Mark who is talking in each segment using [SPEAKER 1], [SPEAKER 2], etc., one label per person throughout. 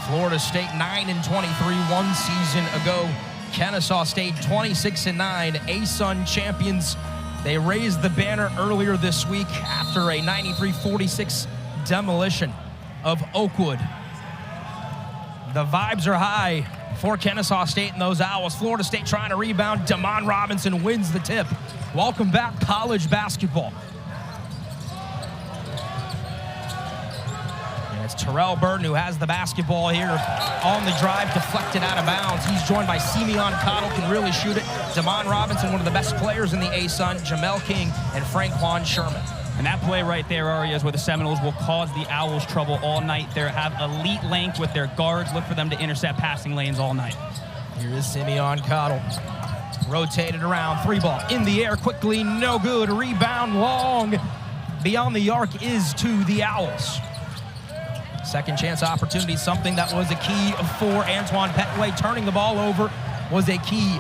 [SPEAKER 1] Florida State 9-23 one season ago. Kennesaw State 26-9, ASUN champions. They raised the banner earlier this week after a 93-46 demolition of Oakwood. The vibes are high for Kennesaw State and those Owls. Florida State trying to rebound. Damon Robinson wins the tip. Welcome back, college basketball. And it's Terrell Burton who has the basketball here on the drive, deflected out of bounds. He's joined by Simeon Cottle, can really shoot it. Damon Robinson, one of the best players in the ASUN, Jamel King, and Franquan Sherman.
[SPEAKER 2] And that play right there, Ari, is where the Seminoles will cause the Owls trouble all night. They have elite length with their guards. Look for them to intercept passing lanes all night.
[SPEAKER 1] Here is Simeon Cottle. Rotated around, three ball in the air quickly, no good. Rebound long. Beyond the arc is to the Owls. Second chance opportunity, something that was a key for Antoine Petway. Turning the ball over was a key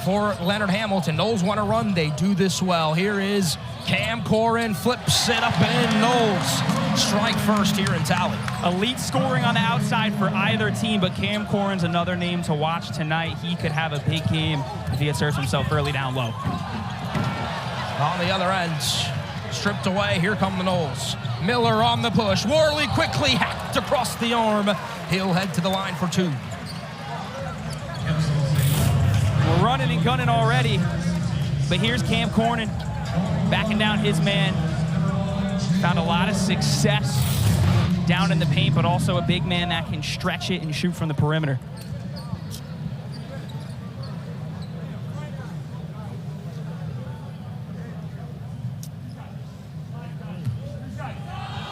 [SPEAKER 1] for Leonard Hamilton. Noles want to run, they do this well. Here is Cam Corhen, flips it up and in. Noles strike first here in Tally.
[SPEAKER 2] Elite scoring on the outside for either team, but Cam Corhen's another name to watch tonight. He could have a big game if he asserts himself early down low.
[SPEAKER 1] On the other end, stripped away, here come the Noles. Miller on the push, Worley quickly hacked across the arm. He'll head to the line for two.
[SPEAKER 2] We're running and gunning already, but here's Cam Corhen backing down his man. Found a lot of success down in the paint, but also a big man that can stretch it and shoot from the perimeter.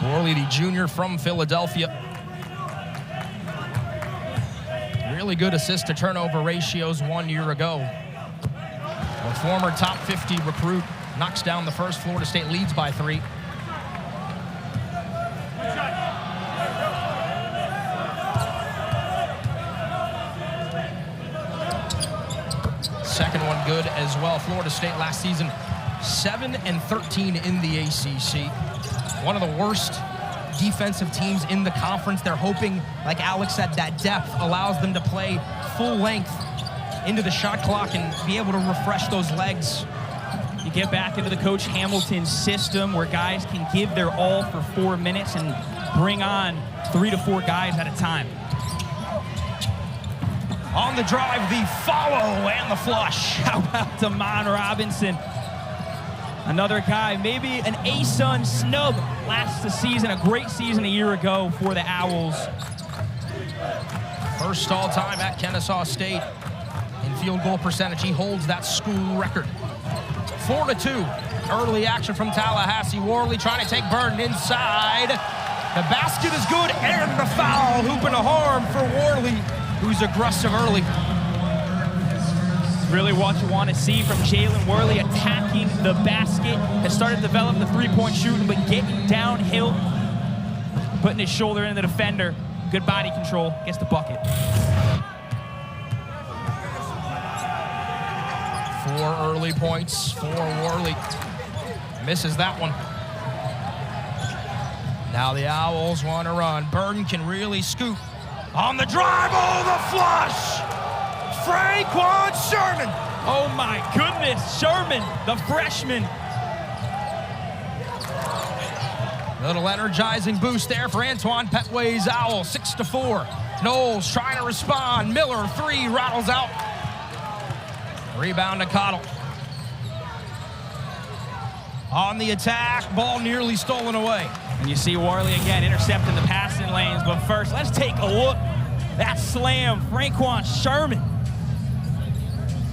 [SPEAKER 1] Worley, the junior from Philadelphia. Really good assist to turnover ratios 1 year ago. A former top 50 recruit knocks down the first. Florida State leads by 3. Second one good as well. Florida State last season 7-13 in the ACC. One of the worst defensive teams in the conference. They're hoping, like Alex said, that depth allows them to play full length into the shot clock and be able to refresh those legs.
[SPEAKER 2] You get back into the Coach Hamilton system where guys can give their all for 4 minutes and bring on 3 to 4 guys at a time.
[SPEAKER 1] On the drive, the follow and the flush.
[SPEAKER 2] How about Damon Robinson? Another guy, maybe an ASUN snub last season, a great season a year ago for the Owls.
[SPEAKER 1] First all-time at Kennesaw State in field goal percentage. He holds that school record. 4-2. Early action from Tallahassee. Worley trying to take Burton inside. The basket is good and the foul. Hooping a harm for Worley, who's aggressive early.
[SPEAKER 2] Really what you want to see from Jalen Worley, attacking the basket. Has started to develop the three-point shooting, but getting downhill, putting his shoulder in the defender. Good body control, gets the bucket.
[SPEAKER 1] 4 early points for Worley. Misses that one. Now the Owls want to run. Burton can really scoop. On the drive, oh, the flush! Franquan Sherman.
[SPEAKER 2] Oh my goodness, Sherman, the freshman.
[SPEAKER 1] Little energizing boost there for Antoine Petway's Owls, 6-4. Noles trying to respond. Miller, 3, rattles out. Rebound to Cottle. On the attack, ball nearly stolen away.
[SPEAKER 2] And you see Worley again intercepting the passing lanes, but first, let's take a look. That slam, Franquan Sherman.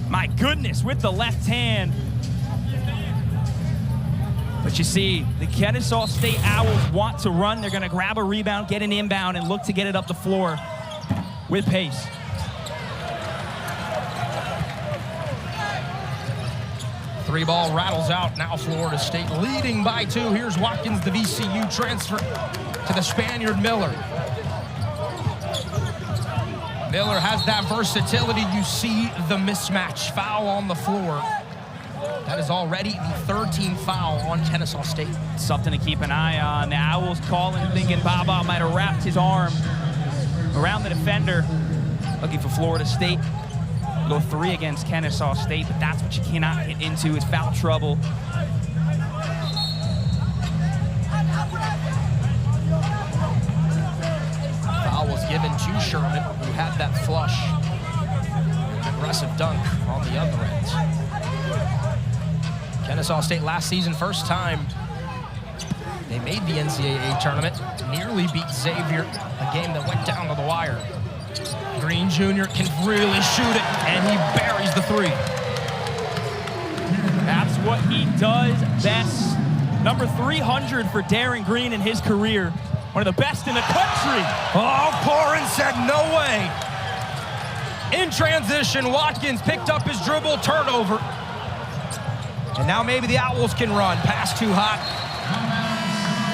[SPEAKER 2] My goodness, with the left hand. But you see, the Kennesaw State Owls want to run. They're going to grab a rebound, get an inbound, and look to get it up the floor with pace.
[SPEAKER 1] Three ball rattles out. Now Florida State leading by 2. Here's Watkins, the VCU transfer, to the Spaniard Miller. Miller has that versatility. You see the mismatch. Foul on the floor. That is already the 13th foul on Kennesaw State.
[SPEAKER 2] Something to keep an eye on. The Owls calling, thinking Baba might have wrapped his arm around the defender, looking for Florida State. Go 3 against Kennesaw State, but that's what you cannot get into is foul trouble.
[SPEAKER 1] Foul was given to Sherman, who had that flush. Aggressive dunk on the other end. Kennesaw State last season, first time they made the NCAA tournament, nearly beat Xavier, a game that went down to the wire. Green Jr. can really shoot it, and he buries the 3.
[SPEAKER 2] That's what he does best. Number 300 for Darin Green in his career. One of the best in the country.
[SPEAKER 1] Oh, Corhen said no way. In transition, Watkins picked up his dribble, turnover. And now maybe the Owls can run. Pass too hot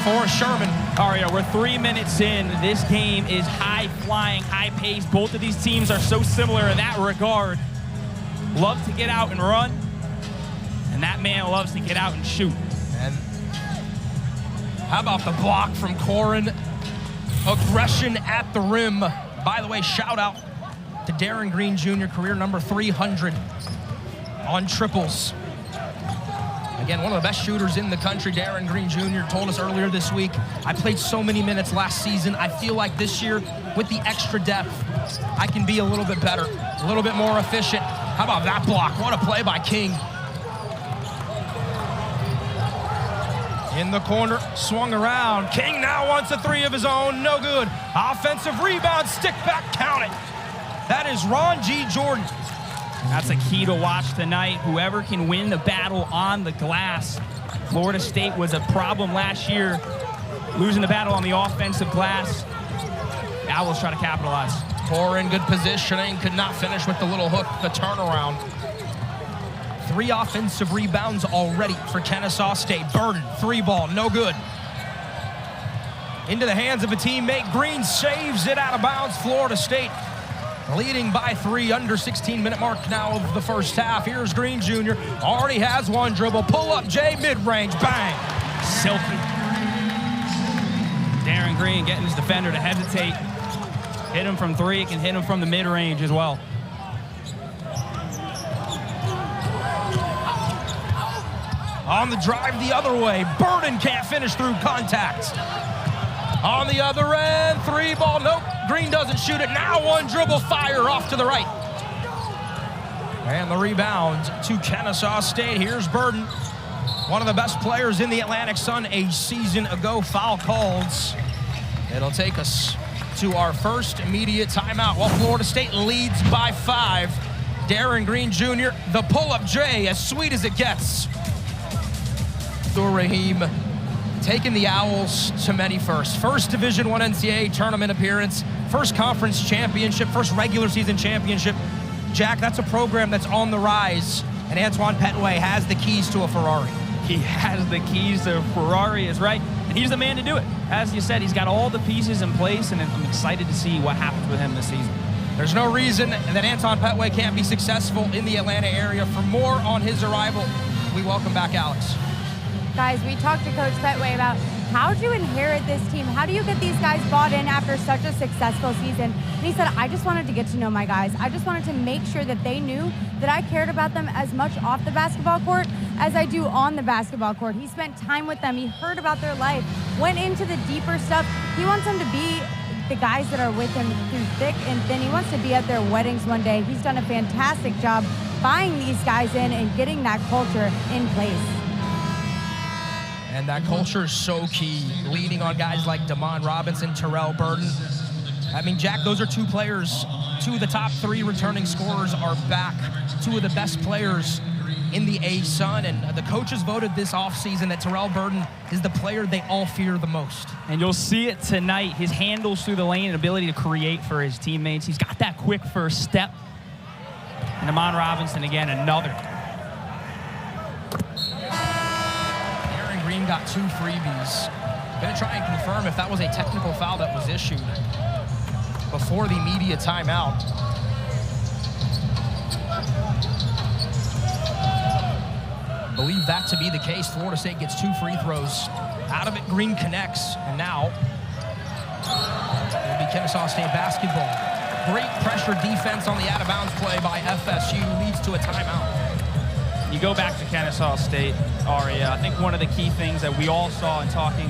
[SPEAKER 1] for Sherman.
[SPEAKER 2] All right, we're 3 minutes in. This game is high-flying, high-paced. Both of these teams are so similar in that regard. Love to get out and run, and that man loves to get out and shoot.
[SPEAKER 1] And how about the block from Corhen? Aggression at the rim. By the way, shout out to Darin Green Jr., career number 300 on triples. Again, one of the best shooters in the country. Darin Green Jr. told us earlier this week, I played so many minutes last season. I feel like this year, with the extra depth, I can be a little bit better, a little bit more efficient. How about that block? What a play by King. In the corner, swung around. King now wants a 3 of his own, no good. Offensive rebound, stick back, count it. That is Ron G. Jordan.
[SPEAKER 2] That's a key to watch tonight. Whoever can win the battle on the glass. Florida State was a problem last year, losing the battle on the offensive glass. The Owls try to capitalize.
[SPEAKER 1] Corhen, good positioning, could not finish with the little hook, the turnaround. 3 offensive rebounds already for Kennesaw State. Burden, 3 ball, no good. Into the hands of a teammate. Green saves it out of bounds. Florida State leading by 3, under 16-minute mark now of the first half. Here's Green Jr. Already has 1 dribble. Pull up J, mid-range, bang.
[SPEAKER 2] Silky. Darin Green getting his defender to hesitate. Hit him from 3, can hit him from the mid-range as well.
[SPEAKER 1] On the drive the other way. Burden can't finish through contact. On the other end, 3 ball, nope. Green doesn't shoot it. Now 1 dribble, fire off to the right. And the rebound to Kennesaw State. Here's Burden, one of the best players in the Atlantic Sun a season ago. Foul calls. It'll take us to our first immediate timeout while Florida State leads by 5. Darin Green Jr., the pull-up J, as sweet as it gets. Raheem taking the Owls to many firsts. First Division I NCAA tournament appearance, first conference championship, first regular season championship. Jack, that's a program that's on the rise, and Antoine Petway has the keys to a Ferrari.
[SPEAKER 2] He has the keys to a Ferrari, is right, and he's the man to do it. As you said, he's got all the pieces in place, and I'm excited to see what happens with him this season.
[SPEAKER 1] There's no reason that Antoine Petway can't be successful in the Atlanta area. For more on his arrival, we welcome back Alex.
[SPEAKER 3] Guys, we talked to Coach Petway about how do you inherit this team? How do you get these guys bought in after such a successful season? And he said, I just wanted to get to know my guys. I just wanted to make sure that they knew that I cared about them as much off the basketball court as I do on the basketball court. He spent time with them. He heard about their life, went into the deeper stuff. He wants them to be the guys that are with him through thick and thin. He wants to be at their weddings one day. He's done a fantastic job buying these guys in and getting that culture in place.
[SPEAKER 1] And that culture is so key, leaning on guys like Damon Robinson, Terrell Burden. I mean, Jack, those are 2 players. 2 of the top 3 returning scorers are back. 2 of the best players in the A-Sun. And the coaches voted this offseason that Terrell Burden is the player they all fear the most.
[SPEAKER 2] And you'll see it tonight. His handles through the lane and ability to create for his teammates. He's got that quick first step. And Damon Robinson, again, another.
[SPEAKER 1] Green got 2 freebies. Gonna try and confirm if that was a technical foul that was issued before the media timeout. Believe that to be the case. Florida State gets 2 free throws. Out of it, Green connects, and now we'll be Kennesaw State basketball. Great pressure defense on the out-of-bounds play by FSU leads to a timeout.
[SPEAKER 2] You go back to Kennesaw State, Aria. I think one of the key things that we all saw in talking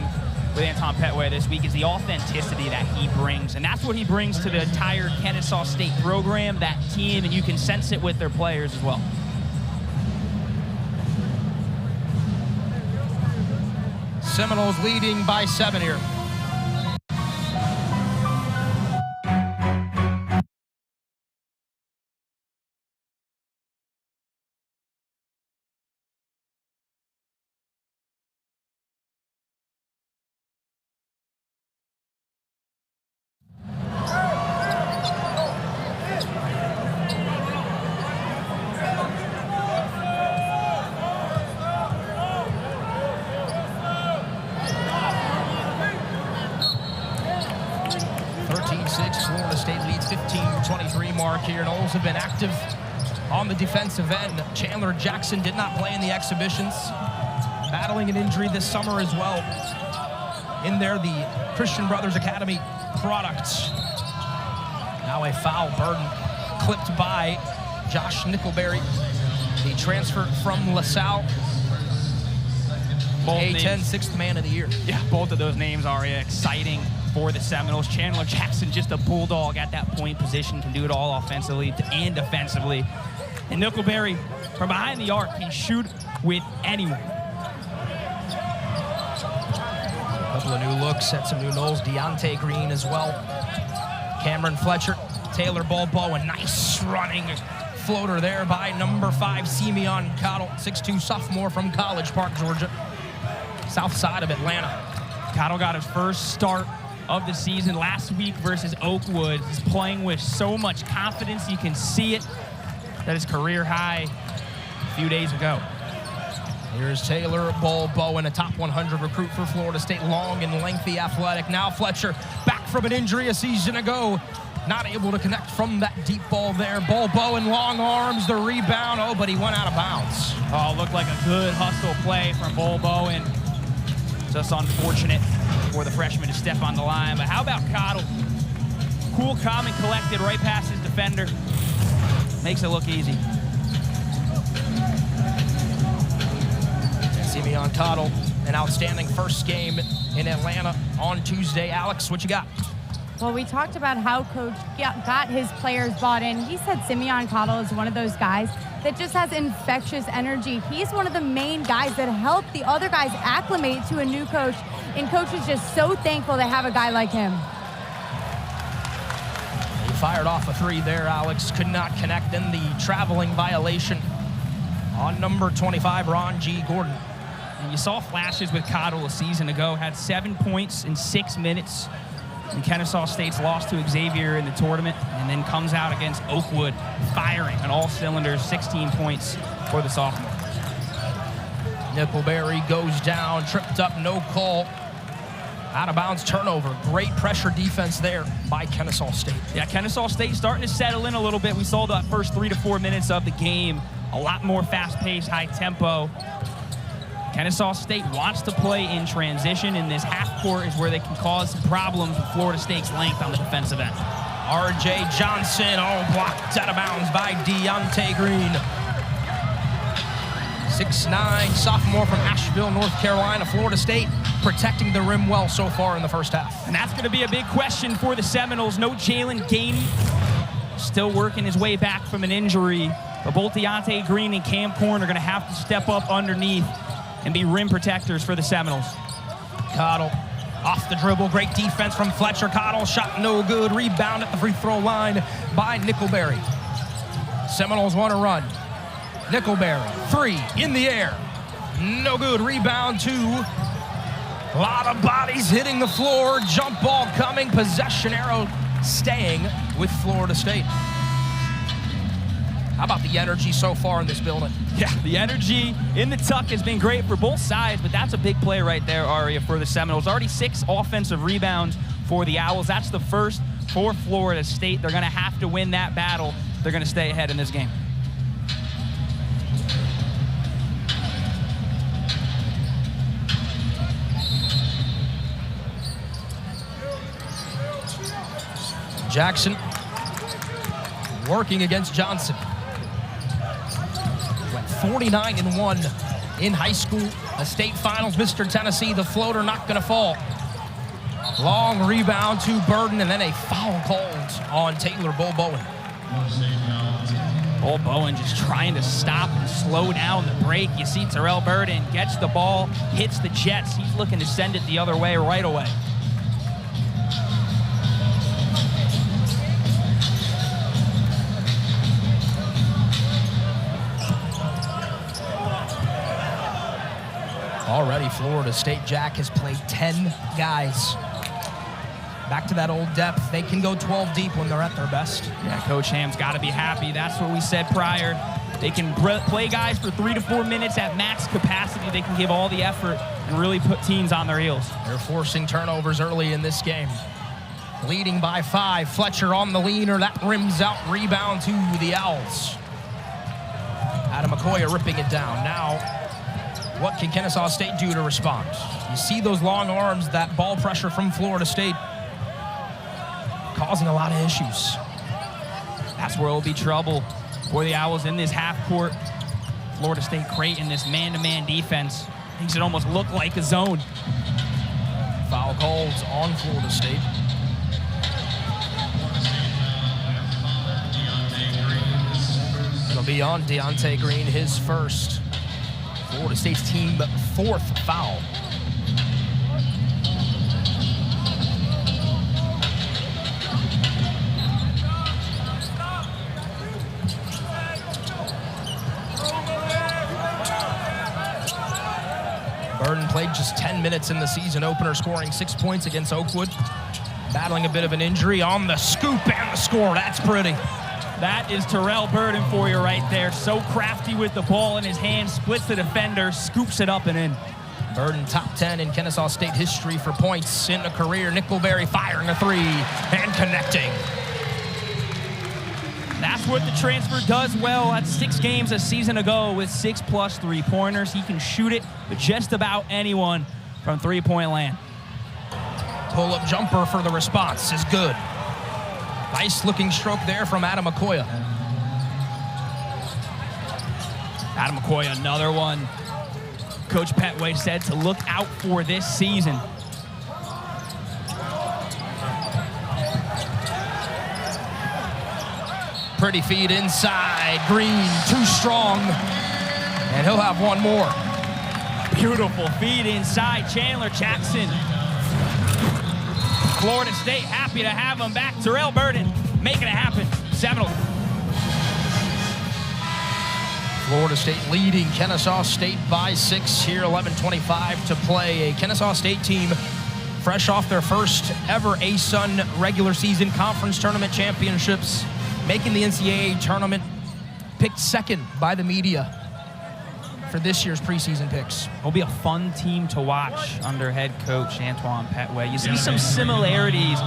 [SPEAKER 2] with Anton Petway this week is the authenticity that he brings. And that's what he brings to the entire Kennesaw State program, that team, and you can sense it with their players as well.
[SPEAKER 1] Seminoles leading by 7 here. Florida State leads 15-23 mark here. Noles have been active on the defensive end. Chandler Jackson did not play in the exhibitions, battling an injury this summer as well. In there, the Christian Brothers Academy product. Now a foul burden clipped by Josh Nickelberry. He transferred from LaSalle. A-10, sixth man of the year.
[SPEAKER 2] Yeah, both of those names are exciting for the Seminoles. Chandler Jackson, just a bulldog at that point position, can do it all offensively and defensively. And Nickelberry, from behind the arc, can shoot with anyone.
[SPEAKER 1] A couple of new looks at some new Noles. Darin Green as well. Cam'Ron Fletcher, Taylor Balbo, a nice running floater there by number 5, Simeon Cottle, 6'2" sophomore from College Park, Georgia. South side of Atlanta.
[SPEAKER 2] Cottle got his first start of the season last week versus Oakwood. He's playing with so much confidence. You can see it. That is career high a few days ago.
[SPEAKER 1] Here's Taylor Balbo, a top 100 recruit for Florida State. Long and lengthy athletic. Now Fletcher back from an injury a season ago. Not able to connect from that deep ball there. Balbo and long arms, the rebound. Oh, but he went out of bounds.
[SPEAKER 2] Oh, looked like a good hustle play from Balbo, and just unfortunate for the freshman to step on the line. But how about Cottle? Cool, calm, and collected right past his defender. Makes it look easy.
[SPEAKER 1] Simeon Cottle, an outstanding first game in Atlanta on Tuesday. Alex, what you got?
[SPEAKER 3] Well, we talked about how Coach got his players bought in. He said Simeon Cottle is one of those guys that just has infectious energy. He's one of the main guys that help the other guys acclimate to a new coach, and Coach is just so thankful to have a guy like him.
[SPEAKER 1] He fired off a 3 there, Alex. Could not connect. Then the traveling violation on number 25, Ron G. Gordon.
[SPEAKER 2] And you saw flashes with Cottle a season ago. Had 7 points in 6 minutes. And Kennesaw State's lost to Xavier in the tournament, and then comes out against Oakwood, firing on all cylinders, 16 points for the sophomore.
[SPEAKER 1] Nickelberry goes down, tripped up, no call. Out of bounds turnover. Great pressure defense there by Kennesaw State.
[SPEAKER 2] Yeah, Kennesaw State starting to settle in a little bit. We saw that first 3 to 4 minutes of the game. A lot more fast-paced, high tempo. Kennesaw State wants to play in transition, and this half court is where they can cause some problems with Florida State's length on the defensive end.
[SPEAKER 1] R.J. Johnson, blocked out of bounds by Darin Green. 6'9", sophomore from Asheville, North Carolina. Florida State protecting the rim well so far in the first half.
[SPEAKER 2] And that's going to be a big question for the Seminoles. No Jalen Gainey, still working his way back from an injury. But both Darin Green and Cam Corhen are going to have to step up underneath and be rim protectors for the Seminoles.
[SPEAKER 1] Cottle off the dribble. Great defense from Fletcher. Cottle shot no good. Rebound at the free throw line by Nickelberry. Seminoles want to run. Nickelberry, 3 in the air. No good. Rebound 2. A lot of bodies hitting the floor. Jump ball coming. Possession arrow staying with Florida State. How about the energy so far in this building?
[SPEAKER 2] Yeah, the energy in the tuck has been great for both sides, but that's a big play right there, Aria, for the Seminoles. Already 6 offensive rebounds for the Owls. That's the first for Florida State. They're going to have to win that battle. They're going to stay ahead in this game.
[SPEAKER 1] Jackson working against Johnson. Went 49-1 in high school. The state finals, Mr. Tennessee, the floater not gonna fall. Long rebound to Burden, and then a foul called on Taylor Bull Bowen.
[SPEAKER 2] Bull Bowen just trying to stop and slow down the break. You see Terrell Burden gets the ball, hits the Jets. He's looking to send it the other way right away.
[SPEAKER 1] Already, Florida State Jack has played 10 guys. Back to that old depth. They can go 12 deep when they're at their best.
[SPEAKER 2] Yeah, Coach Ham's got to be happy. That's what we said prior. They can play guys for 3 to 4 minutes at max capacity. They can give all the effort and really put teams on their heels.
[SPEAKER 1] They're forcing turnovers early in this game. Leading by 5. Fletcher on the leaner. That rims out. Rebound to the Owls. Adam McCoy ripping it down. Now, what can Kennesaw State do to respond? You see those long arms, that ball pressure from Florida State causing a lot of issues.
[SPEAKER 2] That's where it'll be trouble for the Owls in this half court. Florida State creating this man-to-man defense. Makes it almost look like a zone.
[SPEAKER 1] Foul calls on Florida State. It'll be on Deontay Green, his first. Florida State's team 4th foul. Burden played just 10 minutes in the season opener, scoring 6 points against Oakwood. Battling a bit of an injury on the scoop and the score. That's pretty.
[SPEAKER 2] That is Terrell Burden for you right there. So crafty with the ball in his hand, splits the defender, scoops it up and in.
[SPEAKER 1] Burden top 10 in Kennesaw State history for points in a career. Nickelberry firing a 3 and connecting.
[SPEAKER 2] That's what the transfer does well. At 6 games a season ago with 6+ 3-pointers. He can shoot it with just about anyone from three-point land.
[SPEAKER 1] Pull-up jumper for the response is good. Nice looking stroke there from Adam McCoy.
[SPEAKER 2] Adam McCoy, another one Coach Petway said to look out for this season.
[SPEAKER 1] Pretty feed inside. Green, too strong. And he'll have one more.
[SPEAKER 2] Beautiful feed inside. Chandler Jackson. Florida State happy to have him back. Terrell Burden making it happen. 7.
[SPEAKER 1] Florida State leading Kennesaw State by 6 here, 11:25 to play. A Kennesaw State team fresh off their first ever ASUN regular season conference tournament championships, making the NCAA tournament, picked 2nd by the media for this year's preseason picks.
[SPEAKER 2] It'll be a fun team to watch under head coach Antoine Petway. You see some similarities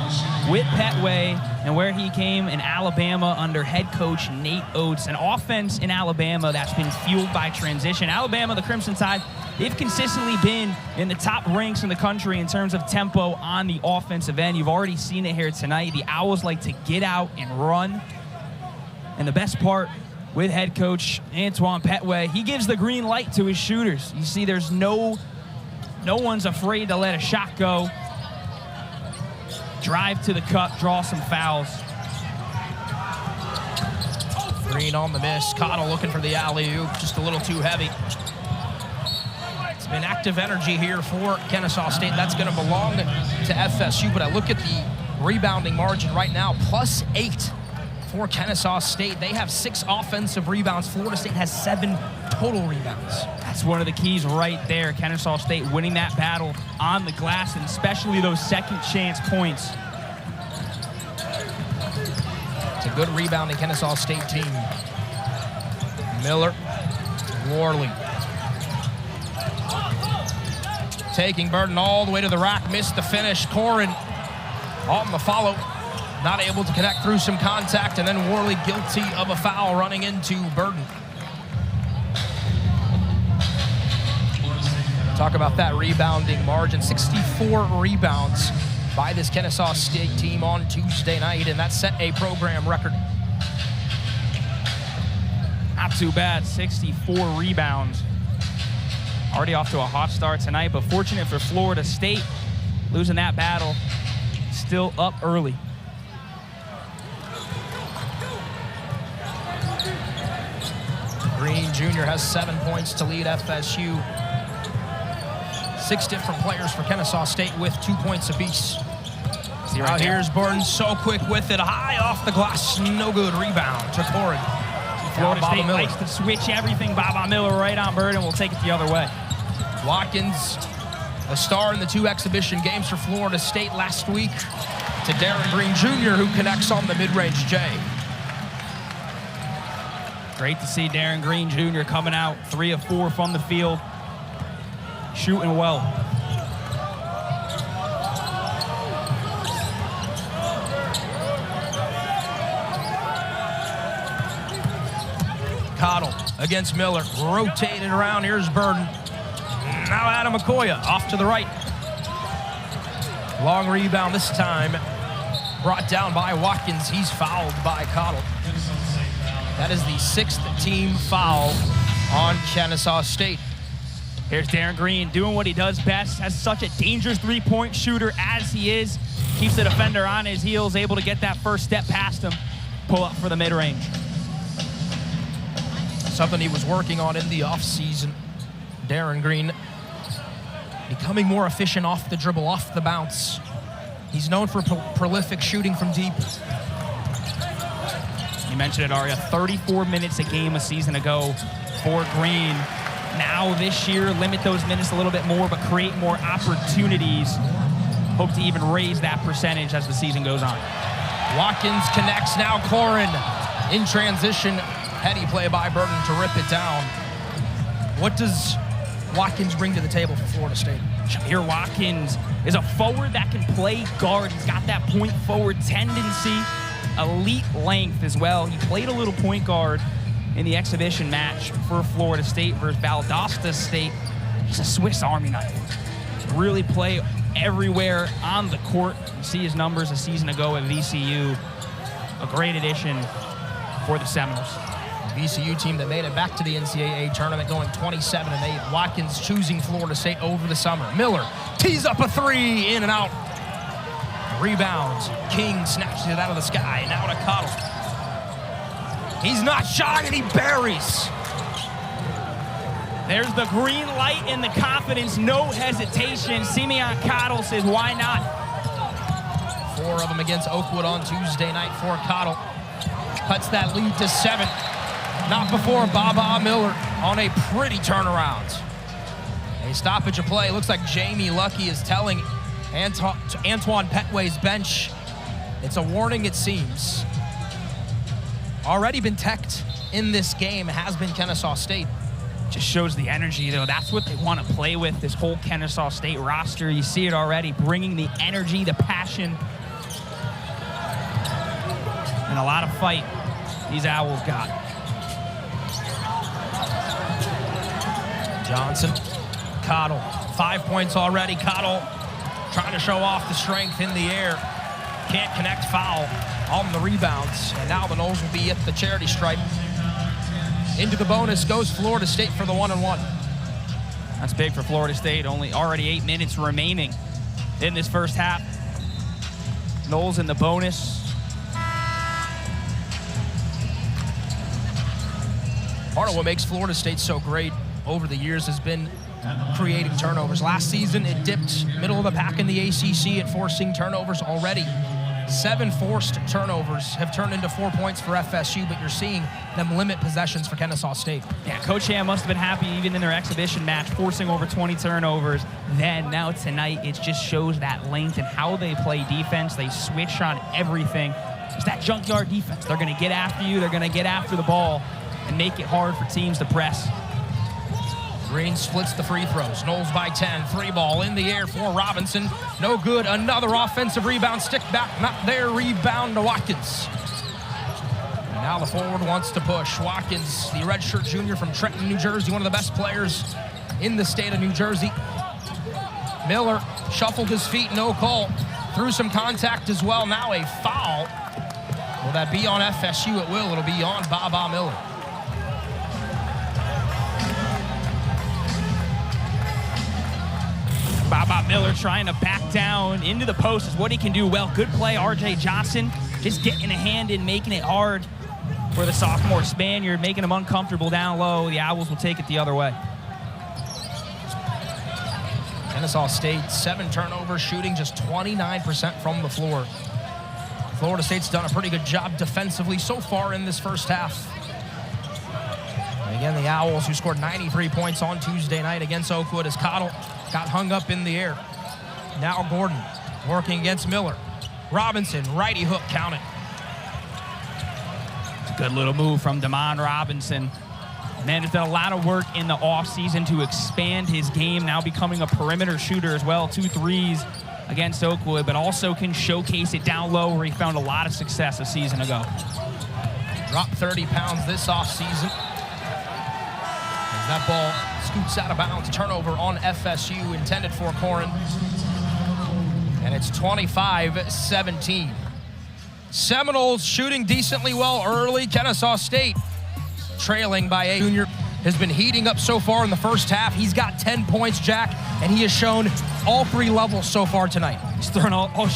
[SPEAKER 2] with Petway and where he came in Alabama under head coach Nate Oates. An offense in Alabama that's been fueled by transition. Alabama, the Crimson Tide, they've consistently been in the top ranks in the country in terms of tempo on the offensive end. You've already seen it here tonight. The Owls like to get out and run. And the best part with head coach Antoine Petway, he gives the green light to his shooters. You see there's no one's afraid to let a shot go. Drive to the cup, draw some fouls.
[SPEAKER 1] Green on the miss. Cottle looking for the alley-oop, just a little too heavy. It's been active energy here for Kennesaw State. That's going to belong to FSU, but I look at the rebounding margin right now, +8 for Kennesaw State. They have 6 offensive rebounds. Florida State has 7 total rebounds.
[SPEAKER 2] That's one of the keys right there. Kennesaw State winning that battle on the glass, and especially those second chance points.
[SPEAKER 1] It's a good rebounding Kennesaw State team. Miller, Worley. Taking Burden all the way to the rack, missed the finish. Corhen on the follow. Not able to connect through some contact, and then Worley guilty of a foul running into Burden. Talk about that rebounding margin. 64 rebounds by this Kennesaw State team on Tuesday night, and that set a program record.
[SPEAKER 2] Not too bad, 64 rebounds. Already off to a hot start tonight, but fortunate for Florida State, losing that battle, still up early.
[SPEAKER 1] Green Jr. has 7 points to lead FSU. 6 different players for Kennesaw State with 2 points apiece. Now here's Burton, so quick with it, high off the glass, no good. Rebound to Corhen.
[SPEAKER 2] Florida State likes to switch everything. Baba Miller right on Burton, will take it the other way.
[SPEAKER 1] Watkins, a star in the 2 exhibition games for Florida State last week, to Darin Green Jr., who connects on the mid-range J.
[SPEAKER 2] Great to see Darin Green Jr. coming out 3 of 4 from the field, shooting well.
[SPEAKER 1] Cottle against Miller, rotated around, here's Burden. Now Adam McCoy off to the right. Long rebound this time, brought down by Watkins. He's fouled by Cottle. That is the 6th team foul on Kennesaw State.
[SPEAKER 2] Here's Darin Green doing what he does best, has such a dangerous 3-point shooter as he is. Keeps the defender on his heels, able to get that first step past him, pull up for the mid-range.
[SPEAKER 1] Something he was working on in the offseason. Darin Green becoming more efficient off the dribble, off the bounce. He's known for prolific shooting from deep.
[SPEAKER 2] You mentioned it, Aria, 34 minutes a game a season ago for Green. Now this year, limit those minutes a little bit more, but create more opportunities. Hope to even raise that percentage as the season goes on.
[SPEAKER 1] Watkins connects, now Corhen in transition. Heady play by Burton to rip it down. What does Watkins bring to the table for Florida State?
[SPEAKER 2] Jamir Watkins is a forward that can play guard. He's got that point forward tendency, elite length as well. He played a little point guard in the exhibition match for Florida State versus Valdosta State. He's a Swiss Army knife. Really play everywhere on the court. You see his numbers a season ago at VCU. A great addition for the Seminoles.
[SPEAKER 1] VCU team that made it back to the NCAA tournament, going 27-8. Watkins choosing Florida State over the summer. Miller tees up a 3, in and out. Rebounds. King snatches it out of the sky. Now to Cottle. He's not shy, and he buries.
[SPEAKER 2] There's the green light and the confidence, no hesitation. Simeon Cottle says, why not?
[SPEAKER 1] 4 of them against Oakwood on Tuesday night for Cottle. Cuts that lead to 7. Not before Baba Miller on a pretty turnaround. A stoppage of play. Looks like Jamie Lucky is telling Antoine Petway's bench it's a warning, it seems. Already been teched in this game has been Kennesaw State.
[SPEAKER 2] Just shows the energy, though. That's what they want to play with, this whole Kennesaw State roster. You see it already, bringing the energy, the passion, and a lot of fight these Owls got.
[SPEAKER 1] Johnson, Cottle, 5 points already. Cottle trying to show off the strength in the air. Can't connect, foul on the rebounds. And now the Noles will be at the charity stripe. Into the bonus goes Florida State for the 1-and-1.
[SPEAKER 2] That's big for Florida State. Already 8 minutes remaining in this first half. Noles in the bonus.
[SPEAKER 1] Part of what makes Florida State so great over the years has been creating turnovers. Last season, it dipped middle of the pack in the ACC at forcing turnovers already. 7 forced turnovers have turned into 4 points for FSU, but you're seeing them limit possessions for Kennesaw State.
[SPEAKER 2] Yeah, Coach Ham must have been happy even in their exhibition match, forcing over 20 turnovers. Then, now tonight, it just shows that length and how they play defense. They switch on everything. It's that junkyard defense. They're going to get after you. They're going to get after the ball and make it hard for teams to press.
[SPEAKER 1] Green splits the free throws. Noles by 10. 3-ball in the air for Robinson. No good. Another offensive rebound. Stick back. Not there. Rebound to Watkins. And now the forward wants to push. Watkins, the redshirt junior from Trenton, New Jersey, one of the best players in the state of New Jersey. Miller shuffled his feet. No call. through some contact as well. Now a foul. Will that be on FSU? It will. It'll be on Baba Miller.
[SPEAKER 2] Baba Miller trying to back down into the post is what he can do well. Good play, RJ Johnson, just getting a hand in, making it hard for the sophomore Spaniard, making him uncomfortable down low. The Owls will take it the other way.
[SPEAKER 1] Kennesaw State, 7 turnovers, shooting just 29% from the floor. Florida State's done a pretty good job defensively so far in this first half. And again, the Owls, who scored 93 points on Tuesday night against Oakwood, as Cottle got hung up in the air. Now Gordon working against Miller. Robinson, righty hook, count it.
[SPEAKER 2] It's a good little move from Damon Robinson. Man has done a lot of work in the offseason to expand his game, now becoming a perimeter shooter as well. 2 threes against Oakwood, but also can showcase it down low where he found a lot of success a season ago.
[SPEAKER 1] Dropped 30 pounds this offseason. As that ball scoots out of bounds, turnover on FSU, intended for Corhen. And it's 25-17. Seminoles shooting decently well early. Kennesaw State trailing by 8. Junior has been heating up so far in the first half. He's got 10 points, Jack, and he has shown all 3 levels so far tonight.
[SPEAKER 2] He's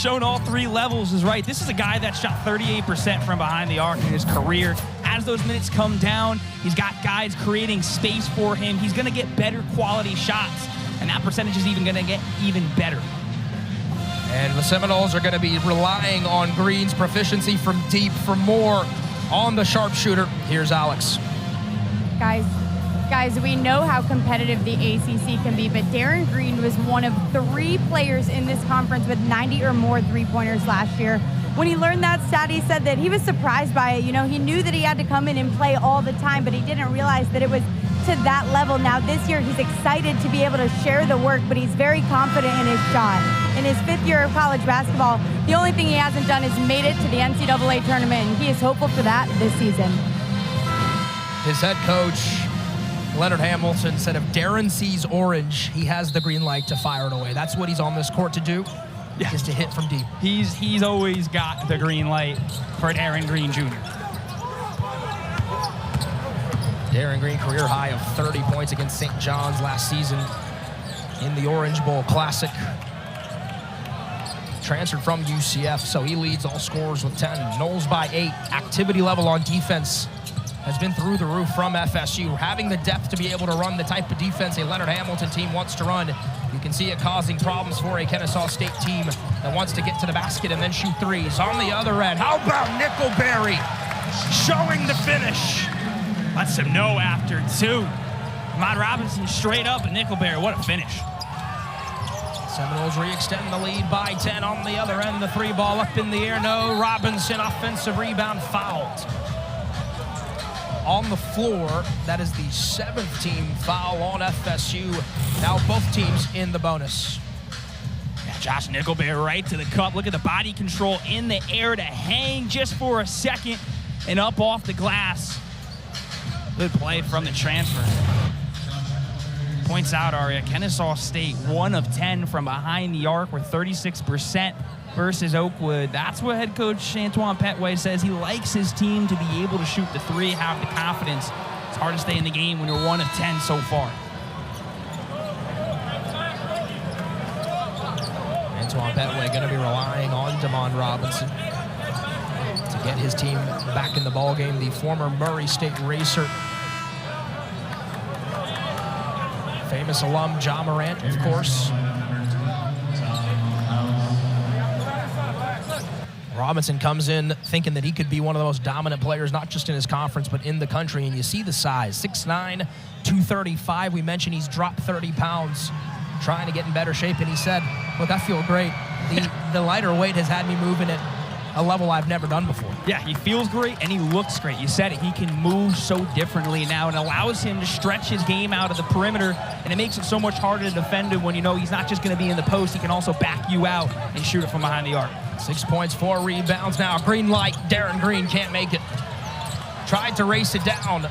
[SPEAKER 2] shown all 3 levels is right. This is a guy that shot 38% from behind the arc in his career. As those minutes come down, he's got guys creating space for him. He's going to get better quality shots, and that percentage is even going to get even better.
[SPEAKER 1] And the Seminoles are going to be relying on Green's proficiency from deep for more on the sharpshooter. Here's Alex.
[SPEAKER 3] Guys, we know how competitive the ACC can be, but Darin Green was one of 3 players in this conference with 90 or more three-pointers last year. When he learned that stat, he said that he was surprised by it. You know, he knew that he had to come in and play all the time, but he didn't realize that it was to that level. Now this year, he's excited to be able to share the work, but he's very confident in his shot. In his 5th year of college basketball, the only thing he hasn't done is made it to the NCAA tournament, and he is hopeful for that this season.
[SPEAKER 1] His head coach, Leonard Hamilton, said if Darin sees orange, he has the green light to fire it away. That's what he's on this court to do, is to hit from deep.
[SPEAKER 2] He's always got the green light for Darin Green Jr.
[SPEAKER 1] Darin Green, career high of 30 points against St. John's last season in the Orange Bowl Classic. Transferred from UCF, so he leads all scorers with 10. Noles by 8. Activity level on defense has been through the roof from FSU. Having the depth to be able to run the type of defense a Leonard Hamilton team wants to run. You can see it causing problems for a Kennesaw State team that wants to get to the basket and then shoot threes. On the other end, how about Nickelberry showing the finish?
[SPEAKER 2] Lets him know after 2. Ahmad Robinson straight up, and Nickelberry, what a finish.
[SPEAKER 1] Seminoles re-extend the lead by 10. On the other end, the 3 ball up in the air. No, Robinson, offensive rebound, fouled. On the floor, that is the 7th team foul on FSU. Now both teams in the bonus.
[SPEAKER 2] Yeah, Josh Nickelberry right to the cup. Look at the body control in the air to hang just for a second and up off the glass. Good play from the transfer. Points out, Aria, Kennesaw State 1 of 10 from behind the arc. We're 36% versus Oakwood. That's what head coach Antoine Petway says. He likes his team to be able to shoot the 3, have the confidence. It's hard to stay in the game when you're 1 of 10 so far.
[SPEAKER 1] Antoine Petway going to be relying on Damon Robinson to get his team back in the ballgame. The former Murray State racer. Famous alum Ja Morant, of course. Robinson comes in thinking that he could be one of the most dominant players, not just in his conference, but in the country. And you see the size, 6'9", 235. We mentioned he's dropped 30 pounds, trying to get in better shape. And he said, look, I feel great. The lighter weight has had me moving at a level I've never done before.
[SPEAKER 2] Yeah, he feels great and he looks great. You said it, he can move so differently now and allows him to stretch his game out of the perimeter, and it makes it so much harder to defend him when you know he's not just going to be in the post, he can also back you out and shoot it from behind the arc.
[SPEAKER 1] 6 points, 4 rebounds now. Green light, Darin Green can't make it. Tried to race it down.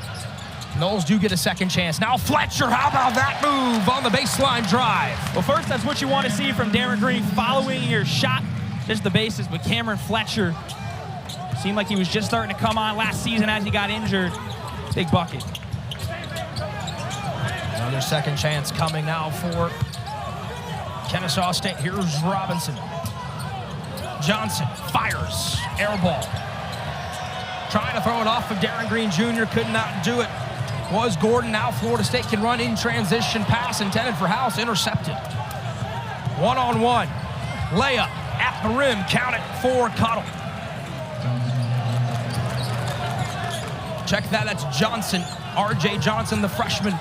[SPEAKER 1] Noles do get a second chance. Now Fletcher, how about that move on the baseline drive?
[SPEAKER 2] Well, first, that's what you want to see from Darin Green, following your shot just the basis, but Cam'Ron Fletcher seemed like he was just starting to come on last season as he got injured. Big bucket.
[SPEAKER 1] Another second chance coming now for Kennesaw State. Here's Robinson. Johnson fires, air ball. Trying to throw it off of Darin Green Jr., could not do it. Was Gordon. Now Florida State can run in transition. Pass intended for House, intercepted. One-on-one. Layup at the rim. Count it for Cottle. Check that. That's Johnson. R.J. Johnson, the freshman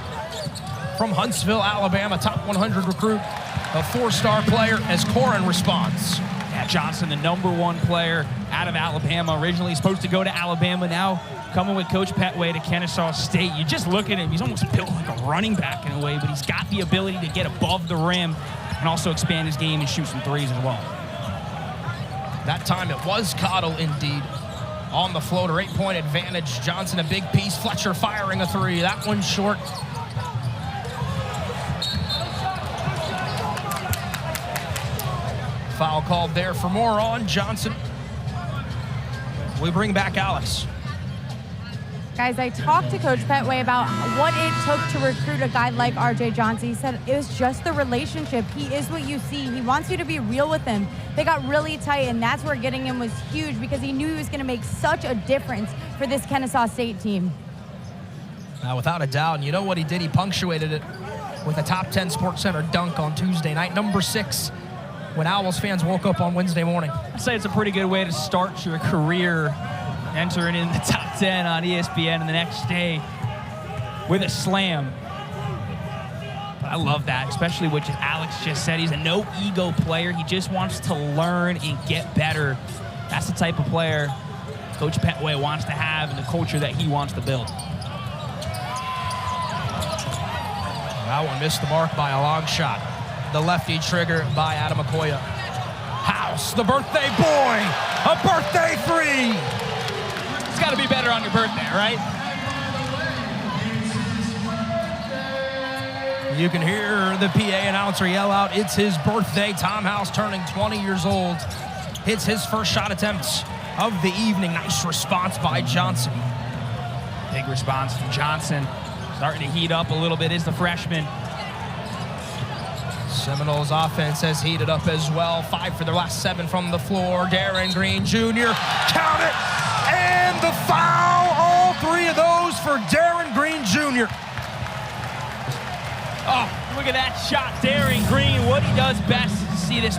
[SPEAKER 1] from Huntsville, Alabama. Top 100 recruit. A four-star player as Corhen responds.
[SPEAKER 2] Yeah, Johnson, the #1 player out of Alabama. Originally supposed to go to Alabama. Now coming with Coach Petway to Kennesaw State. You just look at him. He's almost built like a running back in a way, but he's got the ability to get above the rim and also expand his game and shoot some threes as well.
[SPEAKER 1] That time it was Cottle indeed. On the floater, 8-point advantage. Johnson a big piece. Fletcher firing a three. That one's short. Foul called there for more on Johnson. We bring back Alex.
[SPEAKER 3] Guys, I talked to Coach Petway about what it took to recruit a guy like R.J. Johnson. He said it was just the relationship. He is what you see. He wants you to be real with him. They got really tight, and that's where getting him was huge because he knew he was going to make such a difference for this Kennesaw State team.
[SPEAKER 1] Now, without a doubt, and you know what he did? He punctuated it with a top 10 SportsCenter dunk on Tuesday night, #6, when Owls fans woke up on Wednesday morning.
[SPEAKER 2] I'd say it's a pretty good way to start your career, entering in the top 10 on ESPN, and the next day with a slam. But I love that, especially what Alex just said. He's a no-ego player. He just wants to learn and get better. That's the type of player Coach Petway wants to have and the culture that he wants to build.
[SPEAKER 1] That one missed the mark by a long shot. The lefty trigger by Adam Okoye. House, the birthday boy, a birthday three.
[SPEAKER 2] It's got to be better on your birthday, right?
[SPEAKER 1] You can hear the PA announcer yell out, it's his birthday. Tom House turning 20 years old. Hits his first shot attempts of the evening. Nice response by Johnson.
[SPEAKER 2] Big response from Johnson. Starting to heat up a little bit is the freshman.
[SPEAKER 1] Seminoles offense has heated up as well. 5 for their last 7 from the floor. Darin Green Jr. Count it! And the foul! All 3 of those for Darin Green Jr.
[SPEAKER 2] Oh, look at that shot, Darin Green. What he does best is see this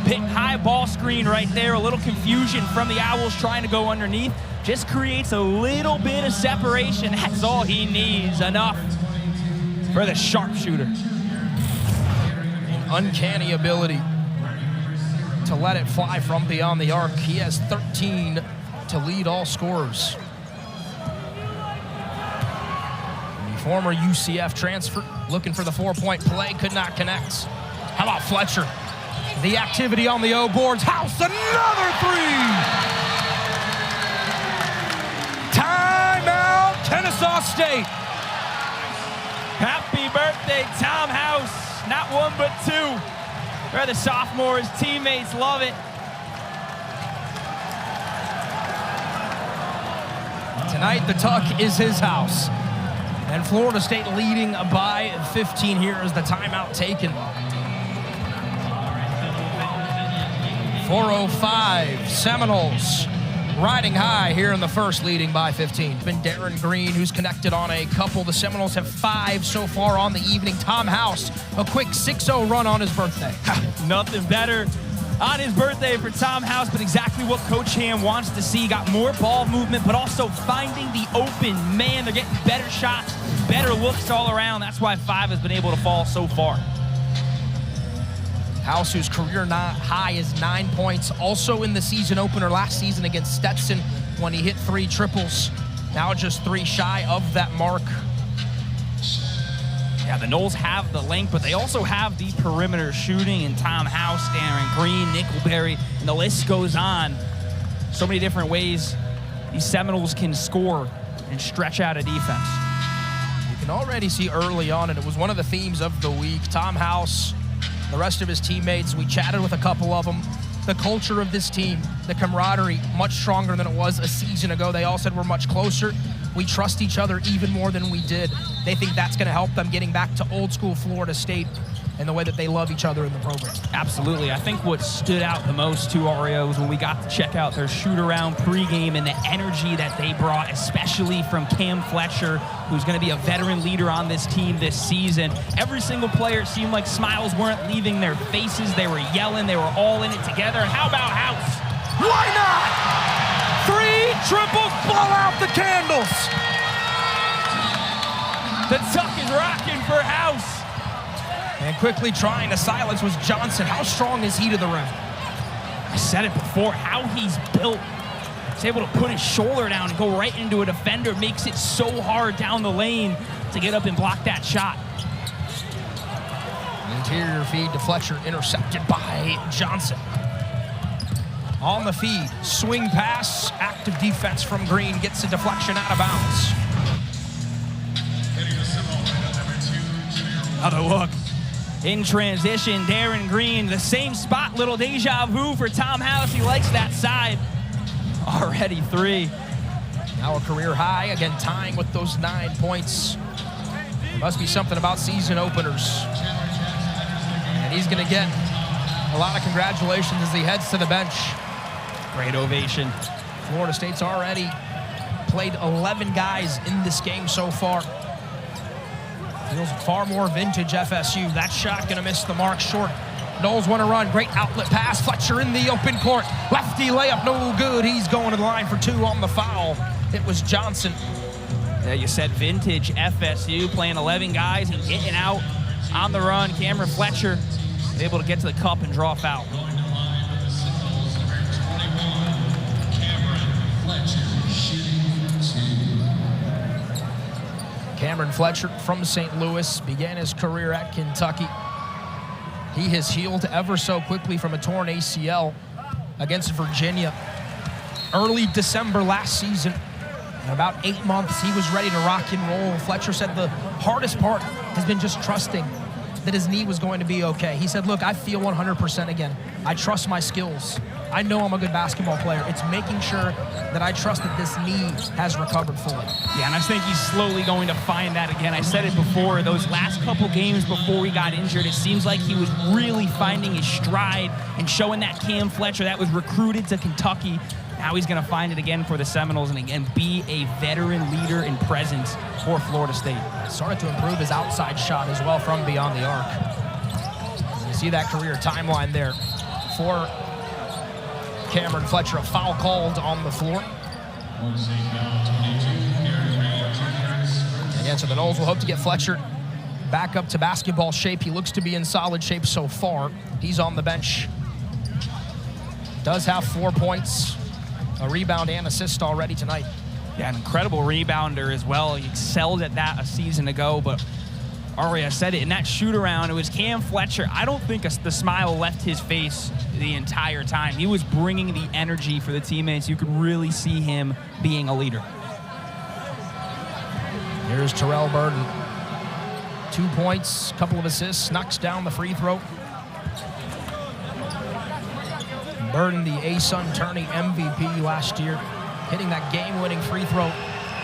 [SPEAKER 2] big high ball screen right there. A little confusion from the Owls trying to go underneath. Just creates a little bit of separation. That's all he needs. Enough for the sharpshooter.
[SPEAKER 1] Uncanny ability to let it fly from beyond the arc. He has 13 to lead all scorers. The former UCF transfer looking for the 4-point play, could not connect. How about Fletcher? The activity on the O boards. House, another three! Timeout, Kennesaw State.
[SPEAKER 2] Happy birthday, Tom House. Not 1, but 2. They're the sophomores. Teammates love it.
[SPEAKER 1] Tonight, the Tuck is his house. And Florida State leading by 15 here as the timeout taken. 4:05, Seminoles riding high here in the first, leading by 15. Been Darin Green, who's connected on a couple. The Seminoles have 5 so far on the evening. Tom House, a quick 6-0 run on his birthday.
[SPEAKER 2] Nothing better on his birthday for Tom House, but exactly what Coach Ham wants to see. Got more ball movement, but also finding the open man. They're getting better shots, better looks all around. That's why 5 has been able to fall so far.
[SPEAKER 1] House, whose career high is 9 points, also in the season opener last season against Stetson when he hit 3 triples. Now just 3 shy of that mark.
[SPEAKER 2] Yeah, the Noles have the length, but they also have the perimeter shooting in Tom House, Darin Green, Nickelberry, and the list goes on. So many different ways these Seminoles can score and stretch out a defense.
[SPEAKER 1] You can already see early on, and it was one of the themes of the week, Tom House, the rest of his teammates, we chatted with a couple of them. the culture of this team, the camaraderie, much stronger than it was a season ago. They all said we're much closer. We trust each other even more than we did. They think that's going to help them getting back to old school Florida State and the way that they love each other in the program.
[SPEAKER 2] Absolutely. I think what stood out the most to Oreos when we got to check out their shoot-around pregame and the energy that they brought, especially from Cam Fletcher, who's going to be a veteran leader on this team this season. Every single player, it seemed like smiles weren't leaving their faces. They were yelling. They were all in it together. And how about House?
[SPEAKER 1] Why not? 3 triples, blow out the candles.
[SPEAKER 2] The tuck is rocking for House.
[SPEAKER 1] And quickly trying to silence was Johnson. How strong is he to the rim?
[SPEAKER 2] I said it before, how he's built. He's able to put his shoulder down and go right into a defender. Makes it so hard down the lane to get up and block that shot.
[SPEAKER 1] Interior feed to Fletcher, intercepted by Johnson. On the feed, swing pass, active defense from Green, gets a deflection out of bounds.
[SPEAKER 2] Another look. In transition, Darin Green, the same spot, little deja vu for Tom House. He likes that side. Already 3.
[SPEAKER 1] Now a career high, again tying with those 9 points. There must be something about season openers. And he's gonna get a lot of congratulations as he heads to the bench.
[SPEAKER 2] Great ovation.
[SPEAKER 1] Florida State's already played 11 guys in this game so far. Feels far more vintage FSU. That shot gonna miss the mark short. Noles want to run, great outlet pass. Fletcher in the open court. Lefty layup, no good. He's going to the line for 2 on the foul. It was Johnson.
[SPEAKER 2] Yeah, you said vintage FSU, playing 11 guys and getting out on the run. Cam'Ron Fletcher able to get to the cup and draw a foul.
[SPEAKER 1] Cam'Ron Fletcher from St. Louis began his career at Kentucky. He has healed ever so quickly from a torn ACL against Virginia. Early December last season, in about 8 months, he was ready to rock and roll. Fletcher said the hardest part has been just trusting that his knee was going to be okay. He said, look, I feel 100% again. I trust my skills. I know I'm a good basketball player. It's making sure that I trust that this knee has recovered fully.
[SPEAKER 2] Yeah, and I think he's slowly going to find that again. I said it before, those last couple games before he got injured, it seems like he was really finding his stride and showing that Cam Fletcher that was recruited to Kentucky. Now he's going to find it again for the Seminoles and again be a veteran leader and presence for Florida State.
[SPEAKER 1] Started to improve his outside shot as well from beyond the arc. You see that career timeline there for Cam'Ron Fletcher. A foul called on the floor. Again, so the Noles will hope to get Fletcher back up to basketball shape. He looks to be in solid shape so far. He's on the bench. Does have 4 points, a rebound and assist already tonight.
[SPEAKER 2] Yeah, an incredible rebounder as well. He excelled at that a season ago, but Aria said it, in that shoot-around, it was Cam Fletcher. I don't think the smile left his face the entire time. He was bringing the energy for the teammates. You could really see him being a leader.
[SPEAKER 1] Here's Terrell Burden. 2 points, couple of assists, knocks down the free throw. Burden, the ASUN tourney MVP last year, hitting that game-winning free throw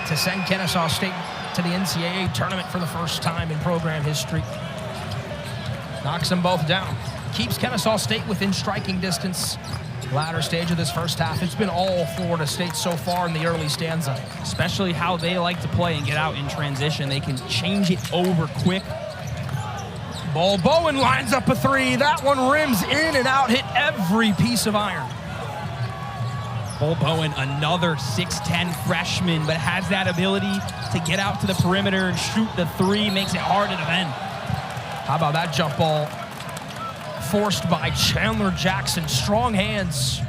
[SPEAKER 1] to send Kennesaw State to the NCAA tournament for the first time in program history. Knocks them both down. Keeps Kennesaw State within striking distance. Latter stage of this first half, it's been all Florida State so far in the early stanza.
[SPEAKER 2] Especially how they like to play and get out in transition. They can change it over quick.
[SPEAKER 1] Ball Bowen lines up a 3. That one rims in and out, hit every piece of iron.
[SPEAKER 2] Bol Bowen, another 6'10 freshman, but has that ability to get out to the perimeter and shoot the 3, makes it hard to defend.
[SPEAKER 1] How about that jump ball? Forced by Chandler Jackson. Strong hands.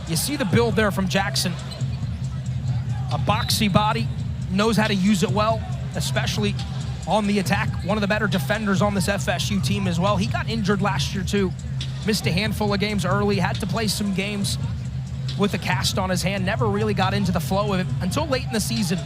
[SPEAKER 1] You see the build there from Jackson. A boxy body, knows how to use it well, especially on the attack. One of the better defenders on this FSU team as well. He got injured last year too. Missed a handful of games early, had to play some games with a cast on his hand. Never really got into the flow of it until late in the season,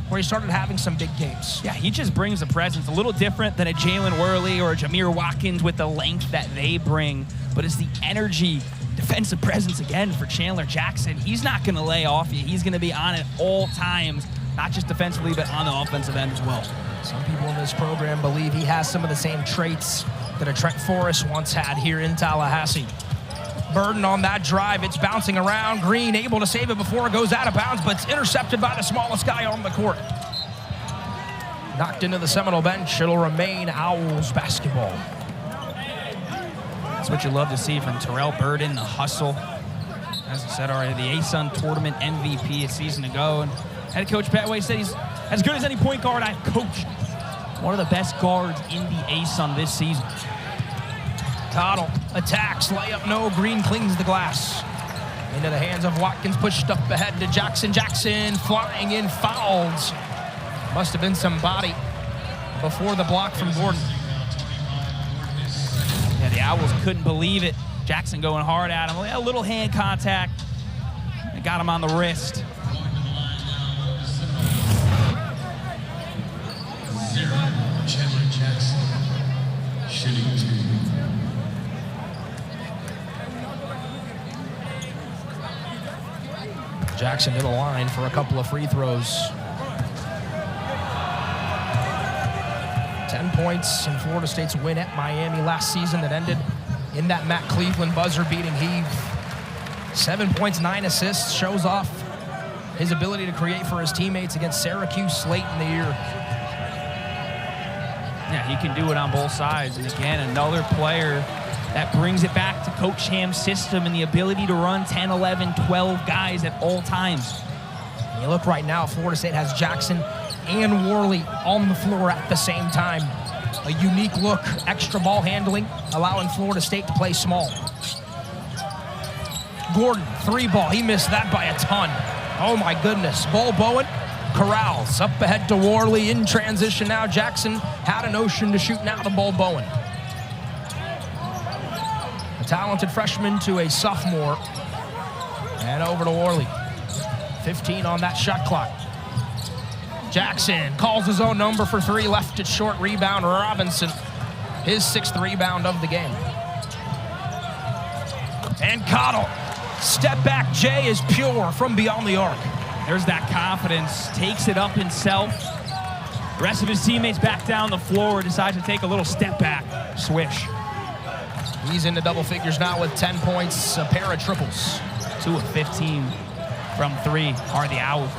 [SPEAKER 1] where he started having some big games.
[SPEAKER 2] Yeah, he just brings a presence, a little different than a Jalen Worley or a Jamir Watkins with the length that they bring, but it's the energy defensive presence again for Chandler Jackson. He's not going to lay off you. He's going to be on at all times, not just defensively, but on the offensive end as well.
[SPEAKER 1] Some people in this program believe he has some of the same traits that a Trent Forrest once had here in Tallahassee. Burden on that drive. It's bouncing around. Green able to save it before it goes out of bounds, but it's intercepted by the smallest guy on the court. Knocked into the Seminole bench. It'll remain Owls basketball.
[SPEAKER 2] That's what you love to see from Terrell Burden, the hustle. As I said already, the ASUN tournament MVP a season ago. And head coach Petway said he's as good as any point guard I've coached. One of the best guards in the ASUN this season.
[SPEAKER 1] Cottle attacks, layup, no. Green clings the glass. Into the hands of Watkins, pushed up ahead to Jackson. Jackson flying in, fouls. Must have been some body before the block from Gordon.
[SPEAKER 2] Yeah, the Owls couldn't believe it. Jackson going hard at him. A little hand contact. It got him on the wrist.
[SPEAKER 4] Chandler Jackson, shooting 2.
[SPEAKER 1] Jackson to the line for a couple of free throws. 10 points in Florida State's win at Miami last season that ended in that Matt Cleveland buzzer-beating heave. 7 points, 9 assists, shows off his ability to create for his teammates against Syracuse late in the year.
[SPEAKER 2] Yeah, he can do it on both sides. And again, another player that brings it back to Coach Ham's system and the ability to run 10, 11, 12 guys at all times.
[SPEAKER 1] And you look right now, Florida State has Jackson and Worley on the floor at the same time. A unique look, extra ball handling, allowing Florida State to play small. Gordon, 3-ball, he missed that by a ton. Oh my goodness, Bol Bowen corrals up ahead to Worley in transition now. Jackson had a notion to shoot now to Bol Bowen. A talented freshman to a sophomore. And over to Worley. 15 on that shot clock. Jackson calls his own number for 3, left it short, rebound Robinson. His 6th rebound of the game. And Cottle, step back J is pure from beyond the arc.
[SPEAKER 2] There's that confidence, takes it up himself. The rest of his teammates back down the floor, decides to take a little step back, swish.
[SPEAKER 1] He's into double figures now with 10 points, a pair of triples.
[SPEAKER 2] 2 of 15 from 3 are the Owls.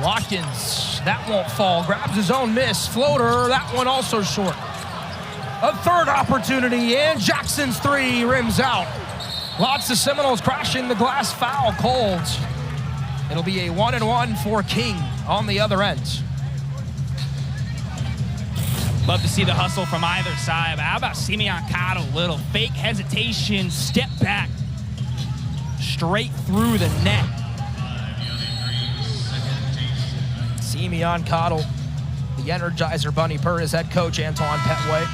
[SPEAKER 1] Watkins, that won't fall, grabs his own miss, floater, that one also short. A 3rd opportunity, and Jackson's 3 rims out. Lots of Seminoles crashing the glass, foul called. It'll be a 1-and-1 for King on the other end.
[SPEAKER 2] Love to see the hustle from either side, but how about Simeon Cottle? Little fake hesitation, step back, straight through the net.
[SPEAKER 1] Simeon Cottle, the Energizer Bunny per his head coach, Antoine Petway.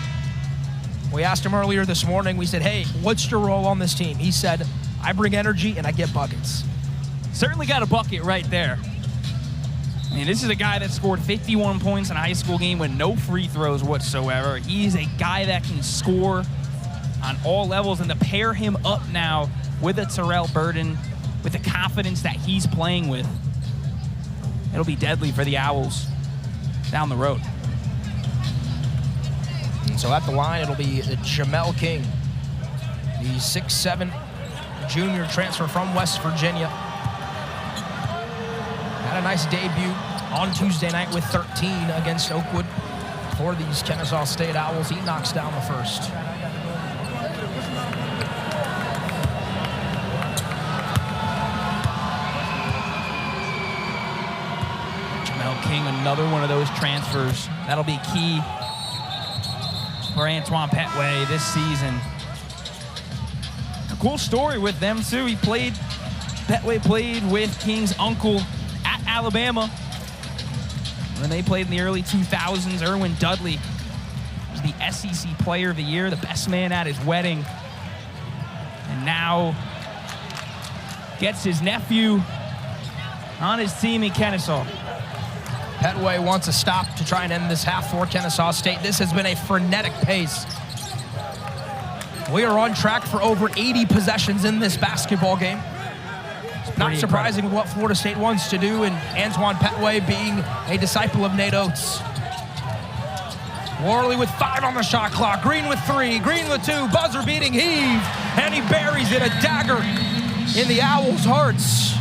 [SPEAKER 1] We asked him earlier this morning, we said, hey, what's your role on this team? He said, I bring energy and I get buckets.
[SPEAKER 2] Certainly got a bucket right there. I mean, this is a guy that scored 51 points in a high school game with no free throws whatsoever. He's a guy that can score on all levels, and to pair him up now with a Terrell Burden, with the confidence that he's playing with, it'll be deadly for the Owls down the road.
[SPEAKER 1] And so at the line, it'll be Jamel King, the 6'7" junior transfer from West Virginia. Had a nice debut on Tuesday night with 13 against Oakwood for these Kennesaw State Owls. He knocks down the first.
[SPEAKER 2] Jamel King, another one of those transfers. That'll be key for Antoine Petway this season. A cool story with them, too. Petway played with King's uncle at Alabama. When they played in the early 2000s, Erwin Dudley was the SEC Player of the Year, the best man at his wedding. And now gets his nephew on his team in Kennesaw.
[SPEAKER 1] Petway wants a stop to try and end this half for Kennesaw State. This has been a frenetic pace. We are on track for over 80 possessions in this basketball game. Not surprising with what Florida State wants to do, and Antoine Petway being a disciple of Nate Oates. Worley with 5 on the shot clock. Green with 3. Green with 2. Buzzer beating heave. And he buries it, a dagger in the Owls' hearts.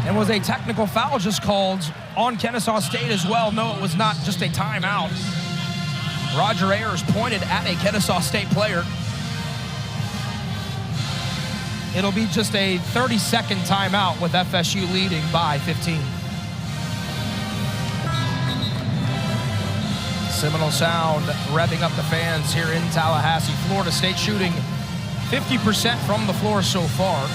[SPEAKER 1] And was a technical foul just called on Kennesaw State as well. No, it was not, just a timeout. Roger Ayers pointed at a Kennesaw State player. It'll be just a 30-second timeout with FSU leading by 15. Seminole Sound revving up the fans here in Tallahassee. Florida State shooting 50% from the floor so far,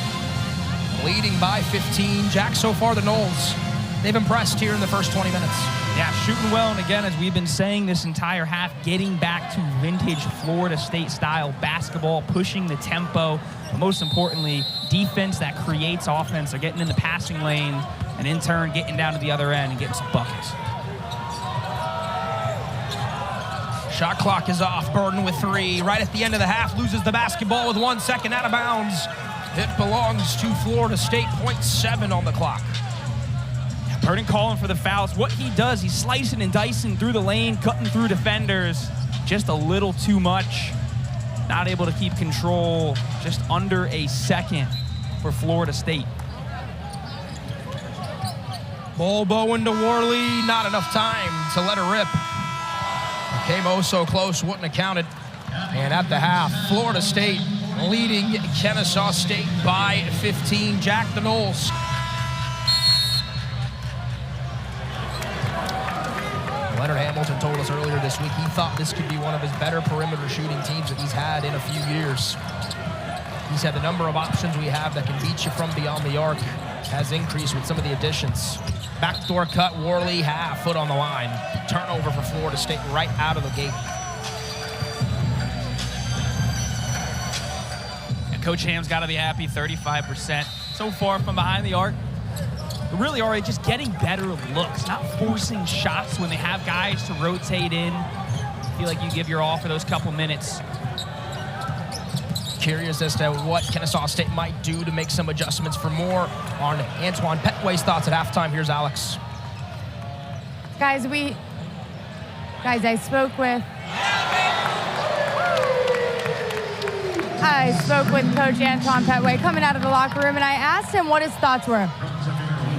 [SPEAKER 1] leading by 15. Jack, so far the Noles, they've impressed here in the first 20 minutes.
[SPEAKER 2] Yeah, shooting well, and again, as we've been saying this entire half, getting back to vintage Florida State style basketball, pushing the tempo, but most importantly, defense that creates offense. They're getting in the passing lane, and in turn, getting down to the other end and getting some buckets.
[SPEAKER 1] Shot clock is off. Burden with 3. Right at the end of the half, loses the basketball with 1 second out of bounds. It belongs to Florida State, 0.7 on the clock.
[SPEAKER 2] Burden calling for the fouls. What he does, he's slicing and dicing through the lane, cutting through defenders. Just a little too much. Not able to keep control. Just under a second for Florida State.
[SPEAKER 1] Ball Bowen to Worley. Not enough time to let her rip. Came oh so close, wouldn't have counted. And at the half, Florida State leading Kennesaw State by 15. Jack, the Noles. Leonard Hamilton told us earlier this week he thought this could be one of his better perimeter shooting teams that he's had in a few years. He said the number of options we have that can beat you from beyond the arc has increased with some of the additions. Backdoor cut, Worley, half foot on the line. Turnover for Florida State right out of the gate.
[SPEAKER 2] And Coach Ham's got to be happy, 35% so far from behind the arc. But really already just getting better looks, not forcing shots when they have guys to rotate in. Feel like you give your all for those couple minutes.
[SPEAKER 1] Curious as to what Kennesaw State might do to make some adjustments. For more on Antoine Petway's thoughts at halftime, here's Alex.
[SPEAKER 3] Guys, I spoke with Coach Antoine Petway coming out of the locker room, and I asked him what his thoughts were.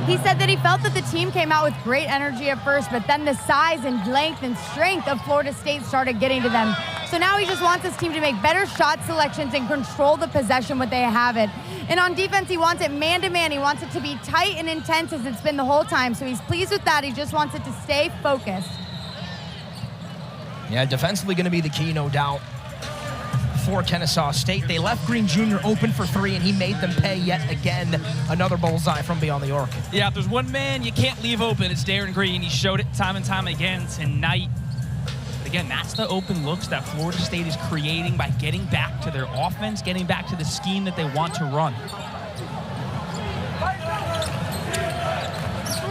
[SPEAKER 3] He said that he felt that the team came out with great energy at first, but then the size and length and strength of Florida State started getting to them. So now he just wants his team to make better shot selections and control the possession when they have it. And on defense, he wants it man-to-man. He wants it to be tight and intense as it's been the whole time. So he's pleased with that. He just wants it to stay focused.
[SPEAKER 1] Yeah, defensively going to be the key, no doubt, for Kennesaw State. They left Green Jr. open for 3, and he made them pay yet again. Another bullseye from beyond the arc.
[SPEAKER 2] Yeah, if there's one man you can't leave open, it's Darin Green. He showed it time and time again tonight. But again, that's the open looks that Florida State is creating by getting back to their offense, getting back to the scheme that they want to run.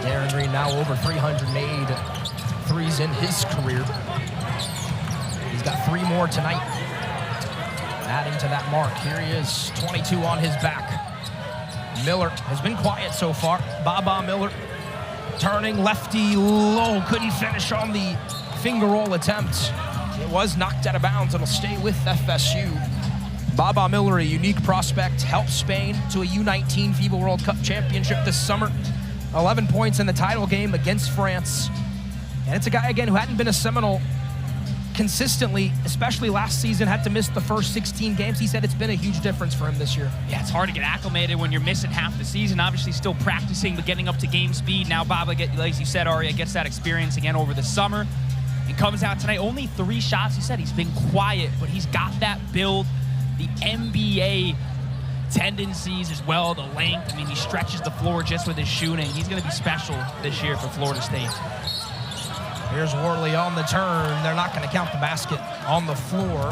[SPEAKER 1] Darin Green now over 300 made threes in his career. He's got 3 more tonight. Adding to that mark, here he is, 22 on his back. Miller has been quiet so far. Baba Miller turning lefty low, couldn't finish on the finger roll attempt. It was knocked out of bounds. It'll stay with FSU. Baba Miller, a unique prospect, helped Spain to a U19 FIBA World Cup championship this summer. 11 points in the title game against France. And it's a guy, again, who hadn't been a Seminole consistently, especially last season, had to miss the first 16 games. He said it's been a huge difference for him this year.
[SPEAKER 2] Yeah, it's hard to get acclimated when you're missing half the season. Obviously still practicing, but getting up to game speed. Now Baba, like you said, Aria, gets that experience again over the summer. He comes out tonight, only 3 shots. He said he's been quiet, but he's got that build, the NBA tendencies as well, the length. I mean, he stretches the floor just with his shooting. He's going to be special this year for Florida State.
[SPEAKER 1] Here's Worley on the turn. They're not going to count the basket on the floor,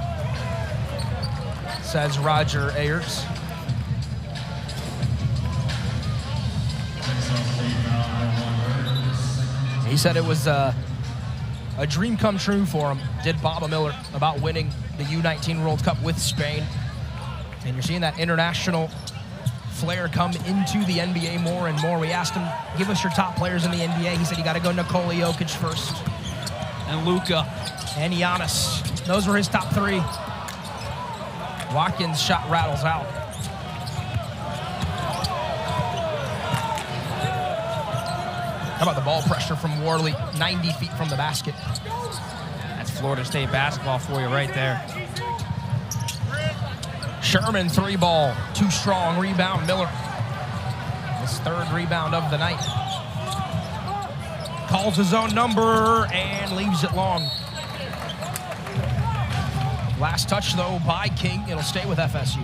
[SPEAKER 1] says Roger Ayers. He said it was a dream come true for him, did Baba Miller, about winning the U19 World Cup with Spain. And you're seeing that international flair come into the NBA more and more. We asked him, give us your top players in the NBA. He said, you got to go Nikola Jokic first.
[SPEAKER 2] And Luka.
[SPEAKER 1] And Giannis. Those were his top three. Watkins' shot rattles out. How about the ball pressure from Worley, 90 feet from the basket?
[SPEAKER 2] That's Florida State basketball for you right there.
[SPEAKER 1] Sherman, 3-ball, too strong, rebound, Miller. His third rebound of the night. Calls his own number and leaves it long. Last touch, though, by King. It'll stay with FSU.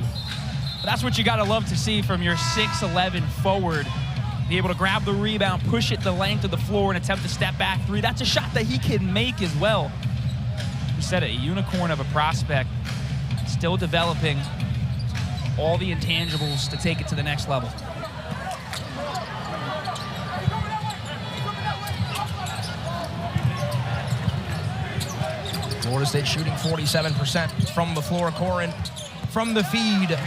[SPEAKER 2] But that's what you got to love to see from your 6'11" forward. Be able to grab the rebound, push it the length of the floor, and attempt to step back three. That's a shot that he can make as well. You said it, a unicorn of a prospect, still developing all the intangibles to take it to the next level.
[SPEAKER 1] Florida State shooting 47% from the floor. Corhen from the feed.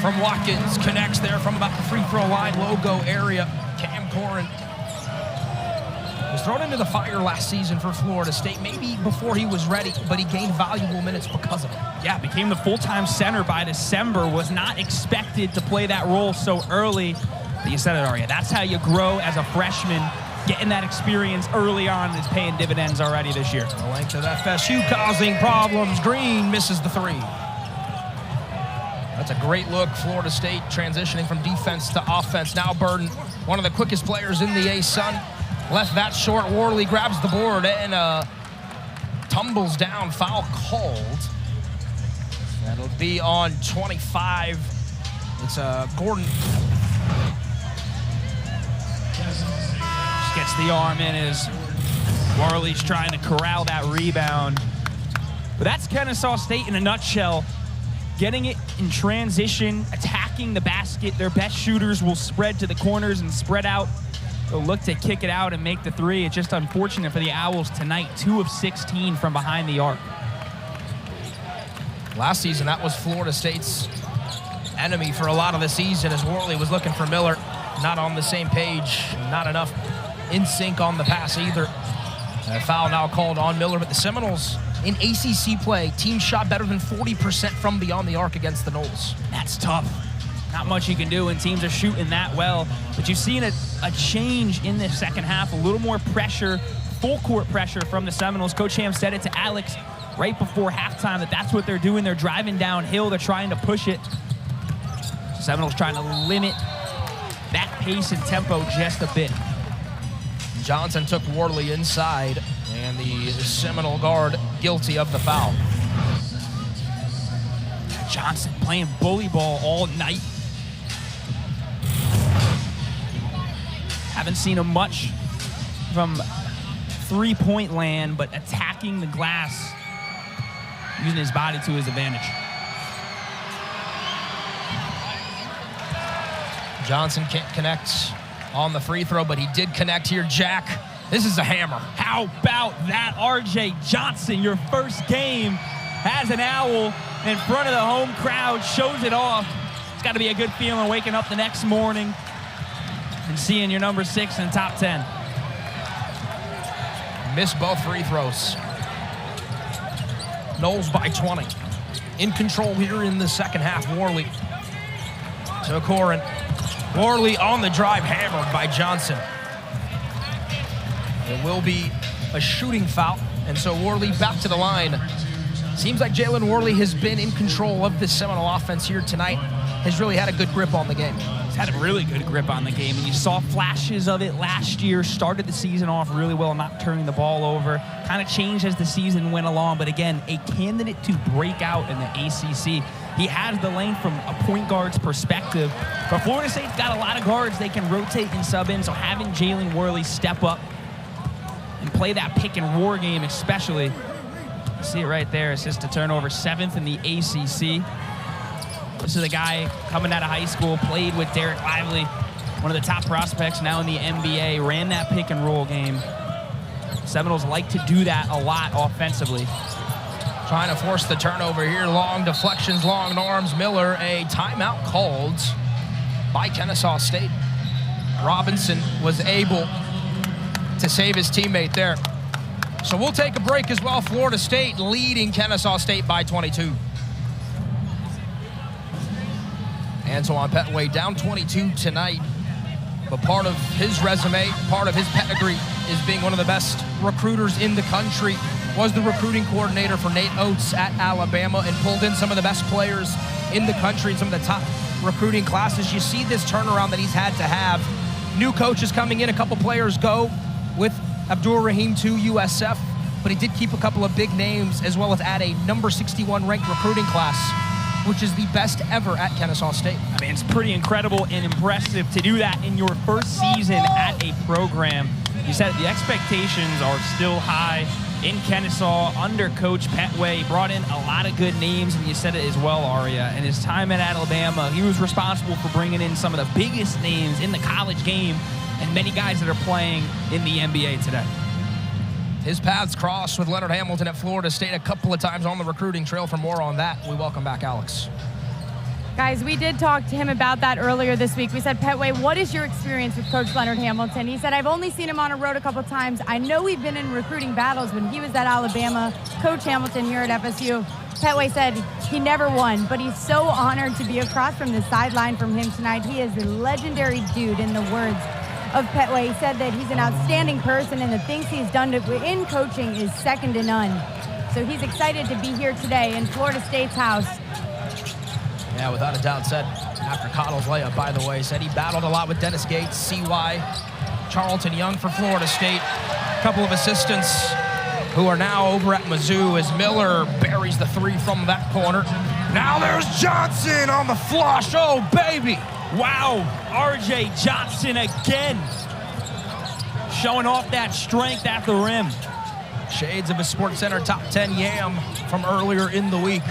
[SPEAKER 1] From Watkins, connects there from about the free throw line, logo area. Cam Corhen was thrown into the fire last season for Florida State, maybe before he was ready, but he gained valuable minutes because of it.
[SPEAKER 2] Yeah, became the full-time center by December, was not expected to play that role so early. But you said it, Arya. That's how you grow as a freshman. Getting that experience early on is paying dividends already this year.
[SPEAKER 1] The length of FSU causing problems. Green misses the three. That's a great look. Florida State transitioning from defense to offense. Now Burden, one of the quickest players in the A-Sun, left that short. Worley grabs the board and tumbles down. Foul called. That'll be on 25. It's Gordon.
[SPEAKER 2] Just gets the arm in as Worley's trying to corral that rebound. But that's Kennesaw State in a nutshell. Getting it in transition, attacking the basket. Their best shooters will spread to the corners and spread out. They'll look to kick it out and make the three. It's just unfortunate for the Owls tonight, 2 of 16 from behind the arc.
[SPEAKER 1] Last season, that was Florida State's enemy for a lot of the season as Worley was looking for Miller. Not on the same page, not enough in sync on the pass either. A foul now called on Miller, but the Seminoles in ACC play, team shot better than 40% from beyond the arc against the Noles.
[SPEAKER 2] That's tough. Not much you can do when teams are shooting that well. But you've seen a change in the second half, a little more pressure, full court pressure from the Seminoles. Coach Ham said it to Alex right before halftime that that's what they're doing. They're driving downhill. They're trying to push it. Seminoles trying to limit that pace and tempo just a bit.
[SPEAKER 1] Johnson took Worley inside, and the Seminole guard guilty of the foul.
[SPEAKER 2] Johnson playing bully ball all night. Haven't seen him much from three-point land, but attacking the glass, using his body to his advantage.
[SPEAKER 1] Johnson can't connect on the free throw, but he did connect here. Jack, this is a hammer.
[SPEAKER 2] How about that, RJ Johnson? Your first game has an Owl in front of the home crowd, shows it off. It's got to be a good feeling waking up the next morning and seeing your number 6 in the top 10.
[SPEAKER 1] Missed both free throws. Noles by 20. In control here in the second half. Worley to Corhen. Worley on the drive, hammered by Johnson. It will be a shooting foul, and so Worley back to the line. Seems like Jalen Worley has been in control of this Seminole offense here tonight, has really had a good grip on the game.
[SPEAKER 2] He's had a really good grip on the game, and you saw flashes of it last year. Started the season off really well, not turning the ball over. Kind of changed as the season went along, but again, a candidate to break out in the ACC. He has the length from a point guard's perspective, but Florida State's got a lot of guards they can rotate and sub in, so having Jalen Worley step up and play that pick and roll game especially. You see it right there, assist to turnover, 7th in the ACC. This is a guy coming out of high school, played with Derek Lively, one of the top prospects now in the NBA, ran that pick and roll game. Seminoles like to do that a lot offensively.
[SPEAKER 1] Trying to force the turnover here. Long deflections, long arms. Miller, a timeout called by Kennesaw State. Robinson was able to save his teammate there. So we'll take a break as well. Florida State leading Kennesaw State by 22. Antoine Petway down 22 tonight. But part of his resume, part of his pedigree is being one of the best recruiters in the country. Was the recruiting coordinator for Nate Oates at Alabama and pulled in some of the best players in the country in some of the top recruiting classes. You see this turnaround that he's had to have. New coaches coming in, a couple players go with Abdul Rahim to USF, but he did keep a couple of big names as well as add a number 61 ranked recruiting class, which is the best ever at Kennesaw State.
[SPEAKER 2] I mean, it's pretty incredible and impressive to do that in your first season at a program. You said the expectations are still high in Kennesaw under Coach Petway. Brought in a lot of good names, and you said it as well, Aria. In his time at Alabama, he was responsible for bringing in some of the biggest names in the college game and many guys that are playing in the NBA today.
[SPEAKER 1] His paths crossed with Leonard Hamilton at Florida State a couple of times on the recruiting trail. For more on that, we welcome back Alex.
[SPEAKER 3] Guys, we did talk to him about that earlier this week. We said, Petway, what is your experience with Coach Leonard Hamilton? He said, I've only seen him on a road a couple times. I know we've been in recruiting battles when he was at Alabama. Coach Hamilton here at FSU. Petway said he never won, but he's so honored to be across from the sideline from him tonight. He is a legendary dude, in the words of Petway. He said that he's an outstanding person and the things he's done in coaching is second to none. So he's excited to be here today in Florida State's house.
[SPEAKER 1] Yeah, without a doubt, said after Cottle's layup, by the way, said he battled a lot with Dennis Gates, CY, Charlton Young for Florida State. A couple of assistants who are now over at Mizzou as Miller buries the three from that corner. Now there's Johnson on the flush. Oh, baby.
[SPEAKER 2] Wow, R.J. Johnson again. Showing off that strength at the rim.
[SPEAKER 1] Shades of a SportsCenter top 10 yam from earlier in the week.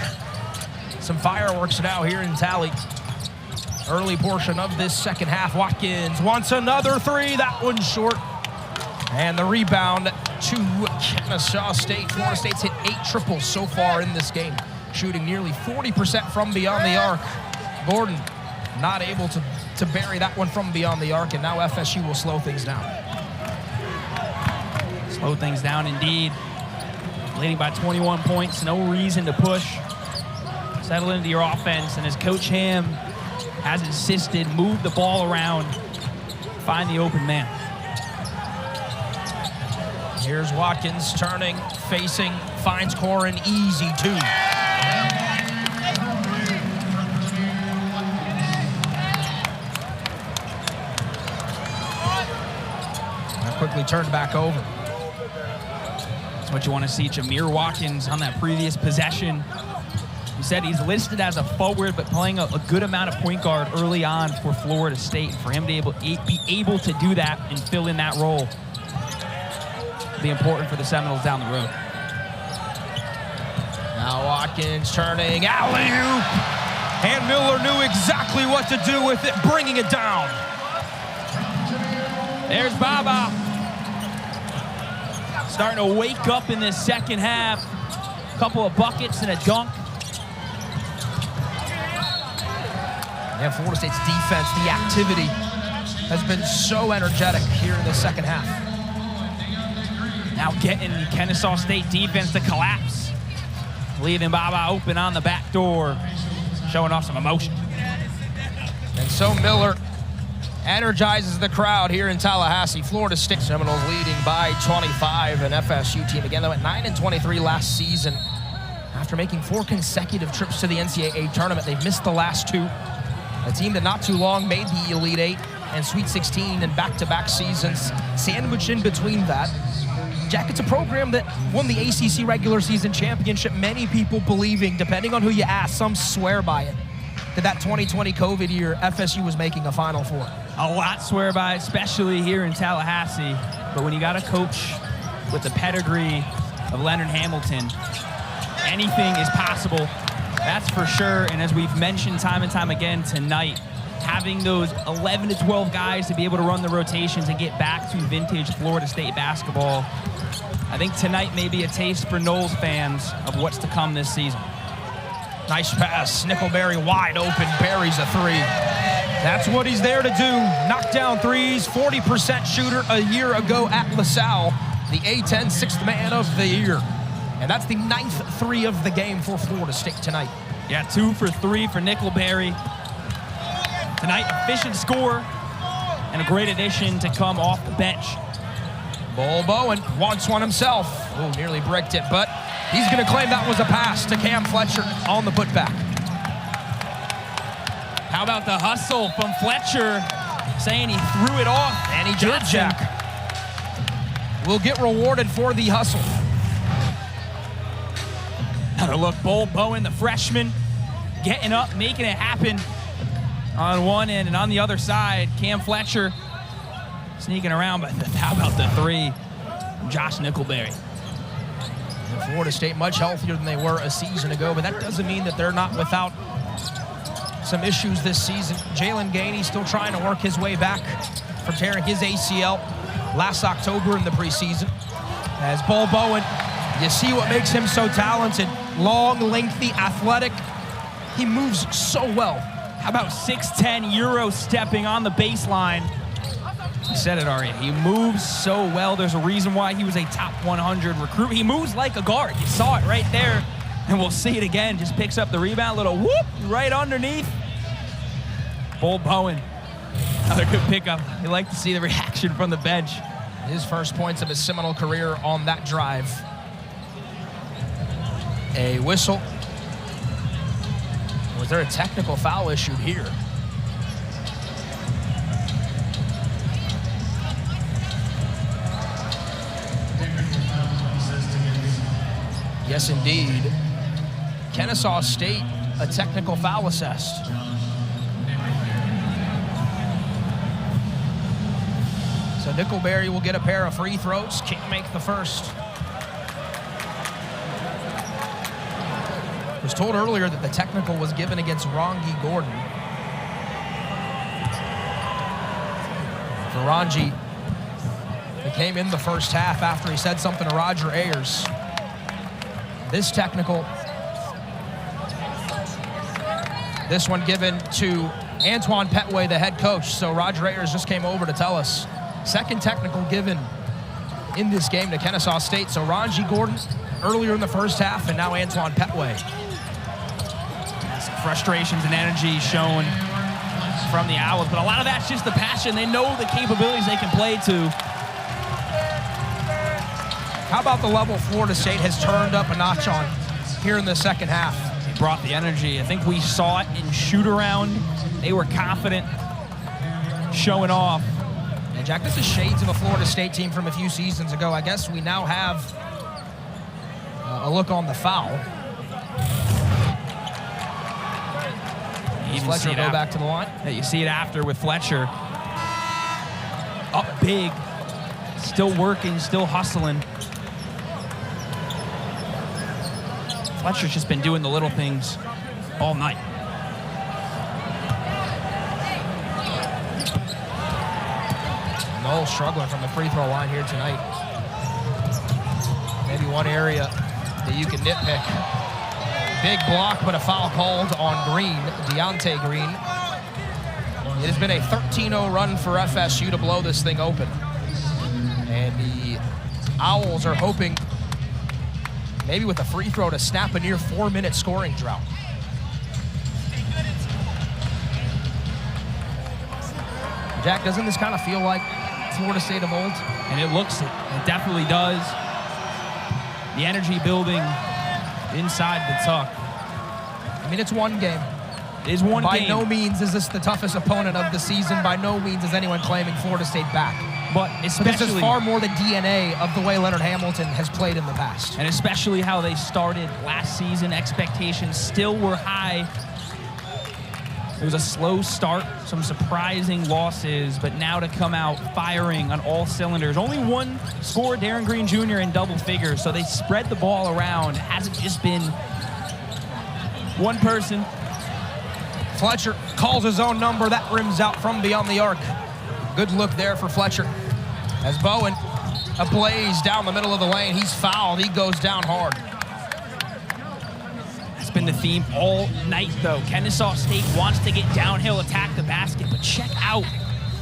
[SPEAKER 1] Some fireworks now here in Tally. Early portion of this second half. Watkins wants another three. That one's short. And the rebound to Kennesaw State. Florida State's hit 8 triples so far in this game, shooting nearly 40% from beyond the arc. Gordon not able to bury that one from beyond the arc, and now FSU will slow things down.
[SPEAKER 2] Slow things down indeed. Leading by 21 points, no reason to push. Settle into your offense, and as Coach Ham has insisted, move the ball around, find the open man.
[SPEAKER 1] Here's Watkins turning, facing, finds Corhen, easy two. Quickly turned back over.
[SPEAKER 2] That's what you want to see. Jamir Watkins on that previous possession. He said he's listed as a forward, but playing a good amount of point guard early on for Florida State. For him to be able to do that and fill in that role will be important for the Seminoles down the road.
[SPEAKER 1] Now Watkins turning, alley-oop, and Miller knew exactly what to do with it, bringing it down.
[SPEAKER 2] There's Baba. Starting to wake up in this second half. A couple of buckets and a dunk.
[SPEAKER 1] Yeah, Florida State's defense, the activity has been so energetic here in the second half.
[SPEAKER 2] Now getting Kennesaw State defense to collapse. Leaving Baba open on the back door. Showing off some emotion.
[SPEAKER 1] And so Miller energizes the crowd here in Tallahassee. Florida State Seminoles leading by 25. An FSU team, again, they went 9-23 last season. After making 4 consecutive trips to the NCAA tournament, they've missed the last 2. A team that not too long made the Elite 8 and Sweet 16 in back-to-back seasons, sandwiched in between that. Jack, it's a program that won the ACC regular season championship. Many people believing, depending on who you ask, some swear by it, that 2020 COVID year, FSU was making a Final Four.
[SPEAKER 2] A lot swear by, especially here in Tallahassee. But when you got a coach with the pedigree of Leonard Hamilton, anything is possible, that's for sure. And as we've mentioned time and time again tonight, having those 11 to 12 guys to be able to run the rotations and get back to vintage Florida State basketball. I think tonight may be a taste for Noles fans of what's to come this season.
[SPEAKER 1] Nice pass. Nickelberry wide open. Buries a three. That's what he's there to do. Knock down threes. 40% shooter a year ago at LaSalle. The A-10 sixth man of the year. And that's the 9th three of the game for Florida State tonight.
[SPEAKER 2] Yeah, 2 for 3 for Nickelberry. Tonight, efficient score and a great addition to come off the bench.
[SPEAKER 1] Bull Bowen wants one himself. Oh, nearly bricked it, but he's going to claim that was a pass to Cam Fletcher on the putback.
[SPEAKER 2] How about the hustle from Fletcher, saying he threw it off.
[SPEAKER 1] And he did, Jack. Will get rewarded for the hustle.
[SPEAKER 2] Another look, Bull Bowen, the freshman, getting up, making it happen on one end, and on the other side, Cam Fletcher sneaking around, but how about the three from Josh Nickelberry?
[SPEAKER 1] Florida State much healthier than they were a season ago, but that doesn't mean that they're not without some issues this season. Jalen Gainey still trying to work his way back from tearing his ACL last October in the preseason. As Bull Bowen, you see what makes him so talented. Long, lengthy, athletic. He moves so well.
[SPEAKER 2] How about 6'10" Euro stepping on the baseline? You said it already. He moves so well. There's a reason why he was a top 100 recruit. He moves like a guard. You saw it right there. And we'll see it again. Just picks up the rebound. Little whoop right underneath. Bull Bowen. Another good pickup. You like to see the reaction from the bench.
[SPEAKER 1] His first points of his Seminole career on that drive. A whistle. Was there a technical foul issued here? Yes, indeed. Kennesaw State, a technical foul assessed. So Nickelberry will get a pair of free throws. Can't make the first. Was told earlier that the technical was given against Rongi Gordon. For Rongi, he came in the first half after he said something to Roger Ayers. This technical, this one given to Antoine Petway, the head coach. So Roger Ayers just came over to tell us. Second technical given in this game to Kennesaw State. So Rongi Gordon earlier in the first half, and now Antoine Petway.
[SPEAKER 2] Some frustrations and energy shown from the Owls, but a lot of that's just the passion. They know the capabilities they can play to.
[SPEAKER 1] How about the level Florida State has turned up a notch on here in the second half?
[SPEAKER 2] They brought the energy. I think we saw it in shoot-around. They were confident, showing off.
[SPEAKER 1] And Jack, this is shades of a Florida State team from a few seasons ago. I guess we now have a look on the foul. Fletcher will go back to the line.
[SPEAKER 2] Yeah, you see it after with Fletcher. Up big, still working, still hustling. Fletcher's just been doing the little things all night.
[SPEAKER 1] Noles struggling from the free throw line here tonight. Maybe one area that you can nitpick. Big block, but a foul called on Green, Deontay Green. It has been a 13-0 run for FSU to blow this thing open. And the Owls are hoping maybe with a free throw to snap a near 4-minute scoring drought. Jack, doesn't this kind of feel like Florida State of old?
[SPEAKER 2] And it looks it. It definitely does. The energy building inside the tuck.
[SPEAKER 1] I mean, it's one game.
[SPEAKER 2] It is one game.
[SPEAKER 1] By no means is this the toughest opponent of the season. By no means is anyone claiming Florida State back.
[SPEAKER 2] But especially,
[SPEAKER 1] this is far more the DNA of the way Leonard Hamilton has played in the past.
[SPEAKER 2] And especially how they started last season. Expectations still were high. It was a slow start, some surprising losses, but now to come out firing on all cylinders. Only one score, Darin Green Jr. in double figures, so they spread the ball around. It hasn't just been one person
[SPEAKER 1] Fletcher calls his own number. That rims out from beyond the arc. Good look there for Fletcher. As Bowen ablaze down the middle of the lane, he's fouled. He goes down hard.
[SPEAKER 2] That's been the theme all night, though. Kennesaw State wants to get downhill, attack the basket, but check out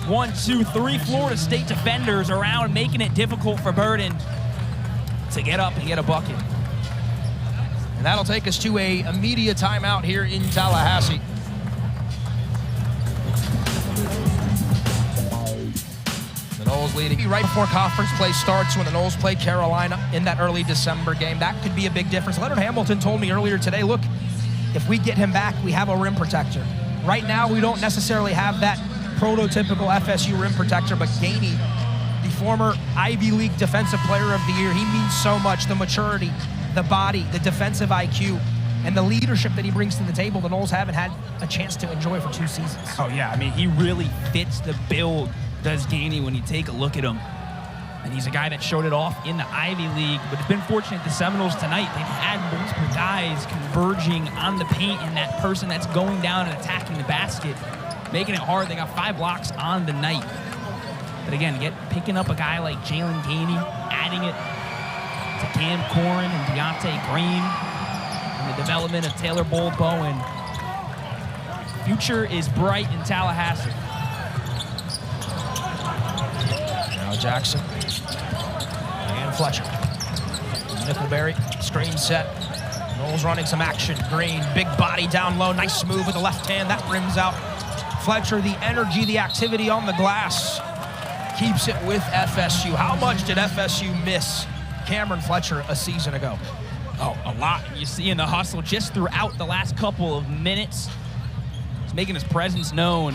[SPEAKER 2] 1, 2, 3 Florida State defenders around, making it difficult for Burden to get up and get a bucket.
[SPEAKER 1] And that'll take us to a immediate timeout here in Tallahassee. The Noles leading right before conference play starts when the Noles play Carolina in that early December game. That could be a big difference. Leonard Hamilton told me earlier today, look, if we get him back, we have a rim protector. Right now, we don't necessarily have that prototypical FSU rim protector, but Gainey, the former Ivy League Defensive Player of the Year, he means so much. The maturity, the body, the defensive IQ, and the leadership that he brings to the table, the Noles haven't had a chance to enjoy for 2 seasons.
[SPEAKER 2] Oh, yeah. I mean, he really fits the bill, does Gainey, when you take a look at him. And he's a guy that showed it off in the Ivy League, but it's been fortunate the Seminoles tonight. They've had multiple guys converging on the paint and that person that's going down and attacking the basket, making it hard. They got 5 blocks on the night. But again, picking up a guy like Jalen Gainey, adding it to Cam Corhen and Darin Green, and the development of Taylor Bowen. Future is bright in Tallahassee.
[SPEAKER 1] Now Jackson and Fletcher. Nickelberry, screen set. Noles running some action. Green, big body down low. Nice move with the left hand. That rims out. Fletcher, the energy, the activity on the glass, keeps it with FSU. How much did FSU miss Cam'Ron Fletcher a season ago?
[SPEAKER 2] Oh, a lot. You see in the hustle just throughout the last couple of minutes. He's making his presence known.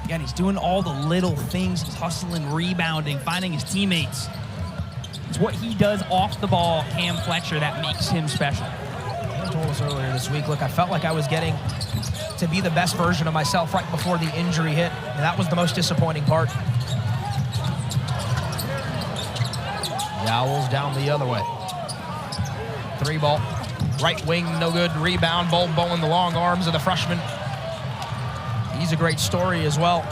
[SPEAKER 2] Again, he's doing all the little things. He's hustling, rebounding, finding his teammates. It's what he does off the ball, Cam Fletcher, that makes him special.
[SPEAKER 1] Cam told us earlier this week, look, I felt like I was getting to be the best version of myself right before the injury hit, and that was the most disappointing part. The Owls down the other way. 3 ball, right wing, no good, rebound, Bowen, the long arms of the freshman. He's a great story as well.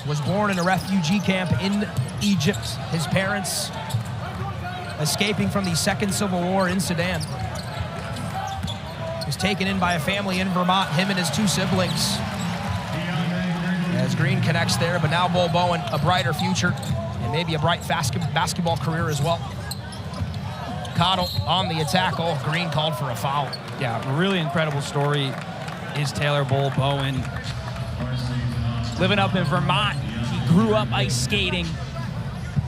[SPEAKER 1] Was born in a refugee camp in Egypt. His parents escaping from the Second Civil War in Sudan. Was taken in by a family in Vermont, him and his 2 siblings. As Green connects there, but now Bowen, a brighter future and maybe a bright basketball career as well. Cottle on the attack. Oh, Green called for a foul.
[SPEAKER 2] Yeah, a really incredible story is Taylor Bowen. Living up in Vermont, he grew up ice skating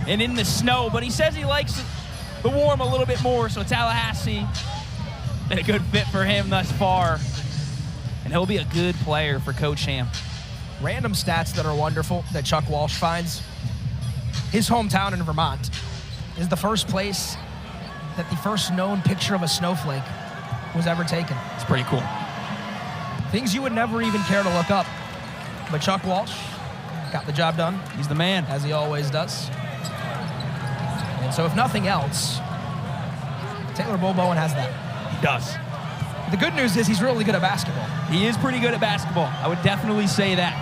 [SPEAKER 2] and in the snow, but he says he likes the warm a little bit more, so Tallahassee been a good fit for him thus far, and he'll be a good player for Coach Ham.
[SPEAKER 1] Random stats that are wonderful that Chuck Walsh finds. His hometown in Vermont is the first place that the first known picture of a snowflake was ever taken.
[SPEAKER 2] It's pretty cool.
[SPEAKER 1] Things you would never even care to look up. But Chuck Walsh got the job done.
[SPEAKER 2] He's the man.
[SPEAKER 1] As he always does. And so if nothing else, Taylor Bowen has that.
[SPEAKER 2] He does.
[SPEAKER 1] The good news is he's really good at basketball.
[SPEAKER 2] He is pretty good at basketball. I would definitely say that.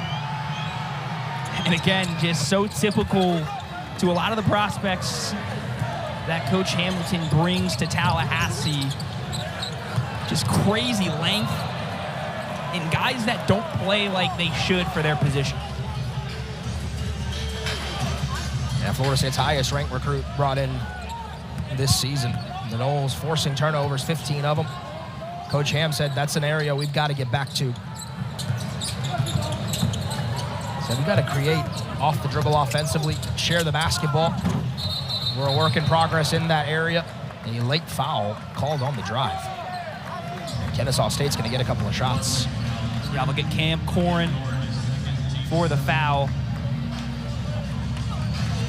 [SPEAKER 2] And again, just so typical to a lot of the prospects that Coach Hamilton brings to Tallahassee. Just crazy length and guys that don't play like they should for their position.
[SPEAKER 1] Yeah, Florida State's highest ranked recruit brought in this season. The Noles forcing turnovers, 15 of them. Coach Ham said that's an area we've got to get back to. So we've got to create off the dribble offensively, share the basketball. We're a work in progress in that area. A late foul called on the drive. Kennesaw State's going to get a couple of shots.
[SPEAKER 2] Yeah, look at Cam Corhen for the foul.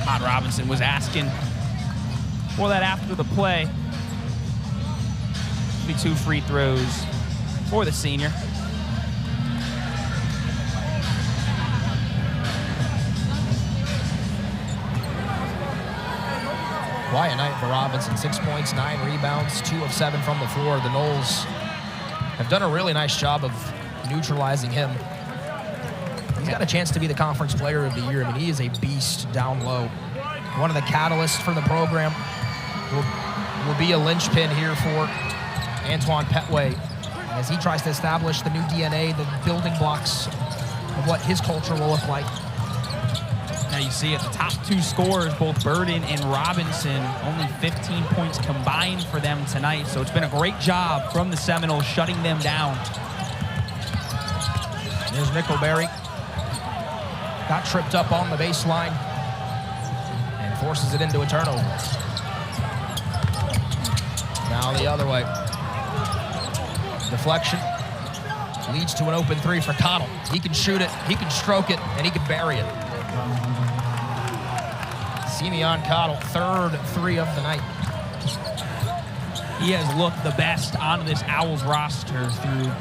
[SPEAKER 2] Todd Robinson was asking for that after the play. Be 2 free throws for the senior.
[SPEAKER 1] Quiet night for Robinson. 6 points, 9 rebounds, 2 of 7 from the floor. The Noles have done a really nice job of neutralizing him. He's got a chance to be the conference player of the year. I mean, he is a beast down low. One of the catalysts for the program. Will be a linchpin here for Antoine Petway as he tries to establish the new DNA, the building blocks of what his culture will look like.
[SPEAKER 2] Now you see it, the top two scorers, both Burden and Robinson, only 15 points combined for them tonight. So it's been a great job from the Seminoles shutting them down.
[SPEAKER 1] There's Nickelberry. Got tripped up on the baseline and forces it into a turnover. Now the other way. Deflection leads to an open three for Cottle. He can shoot it, he can stroke it, and he can bury it. Simeon Cottle, third three of the night.
[SPEAKER 2] He has looked the best on this Owls roster through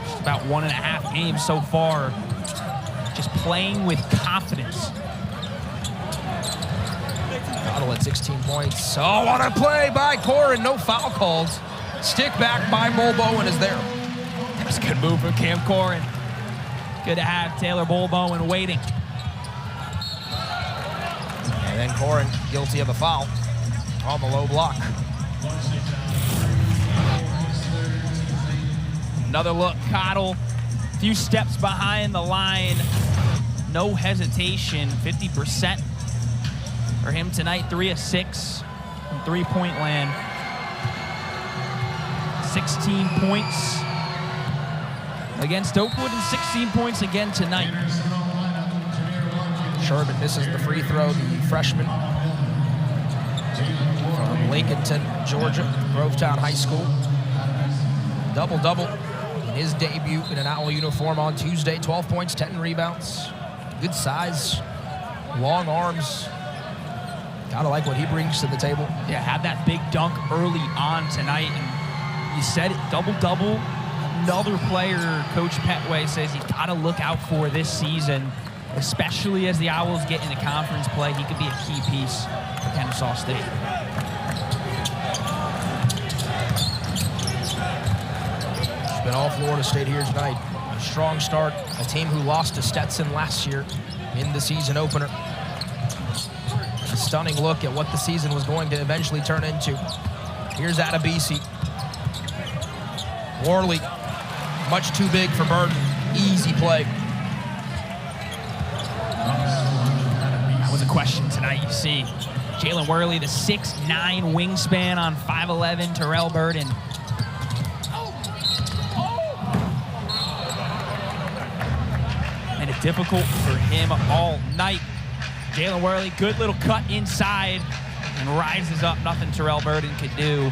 [SPEAKER 2] just about 1.5 games so far. Just playing with confidence.
[SPEAKER 1] Cottle at 16 points. Oh, what a play by Corhen. No foul called. Stick back by Bolbowen is there.
[SPEAKER 2] That was a good move from Cam Corhen. Good to have Taylor Bolbowen waiting.
[SPEAKER 1] And then Corhen guilty of a foul on the low block.
[SPEAKER 2] Another look, Cottle. A few steps behind the line. No hesitation, 50% for him tonight. 3 of 6 from three-point land. 16 points against Oakwood and 16 points again tonight.
[SPEAKER 1] Sherman misses the free throw, the freshman from Lincolnton, Georgia, Grovetown High School. Double-double in his debut in an Owl uniform on Tuesday. 12 points, 10 rebounds. Good size, long arms. Gotta like what he brings to the table.
[SPEAKER 2] Yeah, had that big dunk early on tonight. And you said it, double-double. Another player Coach Petway says you gotta look out for this season, especially as the Owls get into conference play. He could be a key piece for Kennesaw State.
[SPEAKER 1] It's been all Florida State here tonight. A strong start, a team who lost to Stetson last year in the season opener. A stunning look at what the season was going to eventually turn into. Here's Adebisi. Worley, much too big for Burden. Easy play.
[SPEAKER 2] That was a question tonight. You see Jalen Worley, the 6'9" wingspan on 5'11", Terrell Burden. Made it difficult for him all night. Jalen Worley, good little cut inside and rises up. Nothing Terrell Burden could do.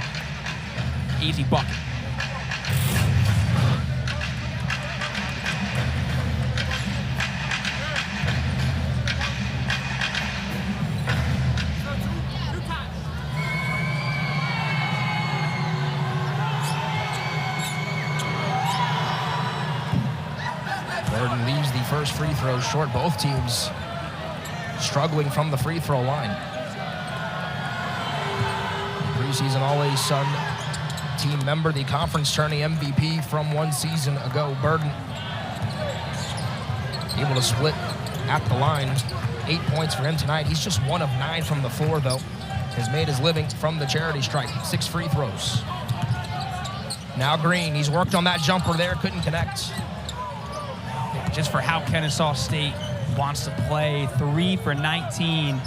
[SPEAKER 2] Easy bucket.
[SPEAKER 1] Burden leaves the first free throw short. Both teams struggling from the free throw line. Preseason All-A-Sun team member, the conference tourney MVP from one season ago. Burden able to split at the line. 8 points for him tonight. He's just 1 of 9 from the floor, though. Has made his living from the charity stripe. 6 free throws. Now Green, he's worked on that jumper there, couldn't connect.
[SPEAKER 2] Just for how Kennesaw State wants to play, 3 for 19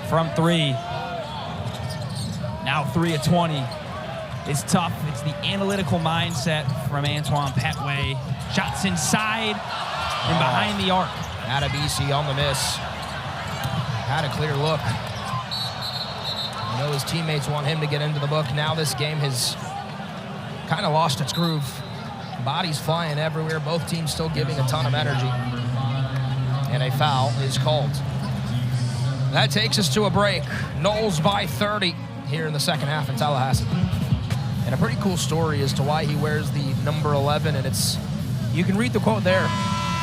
[SPEAKER 2] from 3. Now 3 of 20. It's tough. It's the analytical mindset from Antoine Petway. Shots inside and behind the arc.
[SPEAKER 1] Adebisi on the miss. Had a clear look. I know his teammates want him to get into the book. Now this game has kind of lost its groove. Bodies flying everywhere. Both teams still giving a ton of energy. And a foul is called. That takes us to a break. Noles by 30 here in the second half in Tallahassee. And a pretty cool story as to why he wears the number 11. And it's, you can read the quote there,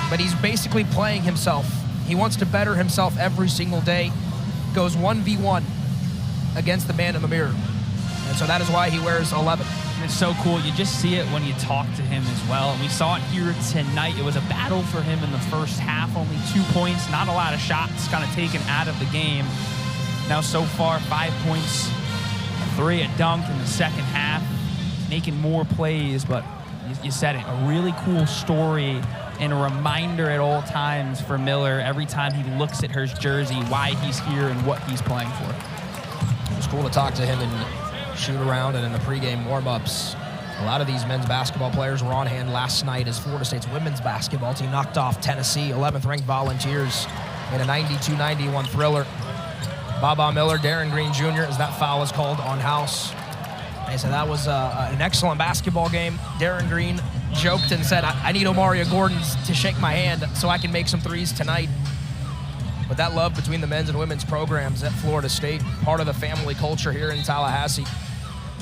[SPEAKER 1] but he's basically playing himself. He wants to better himself every single day. Goes 1v1 against the man in the mirror. And so that is why he wears 11.
[SPEAKER 2] is so cool. You just see it when you talk to him as well. And we saw it here tonight. It was a battle for him in the first half. Only 2 points, not a lot of shots kind of taken out of the game. Now so far, 5 points, 3 a dunk in the second half. Making more plays, but you said it, a really cool story and a reminder at all times for Miller every time he looks at his jersey, why he's here and what he's playing for.
[SPEAKER 1] It was cool to talk to him and shoot around and in the pregame warm-ups. A lot of these men's basketball players were on hand last night as Florida State's women's basketball team knocked off Tennessee, 11th-ranked Volunteers, in a 92-91 thriller. Baba Miller, Darin Green Jr., as that foul is called on House. They said that was an excellent basketball game. Darin Green joked and said, I need Omaria Gordon to shake my hand so I can make some threes tonight. But that love between the men's and women's programs at Florida State, part of the family culture here in Tallahassee.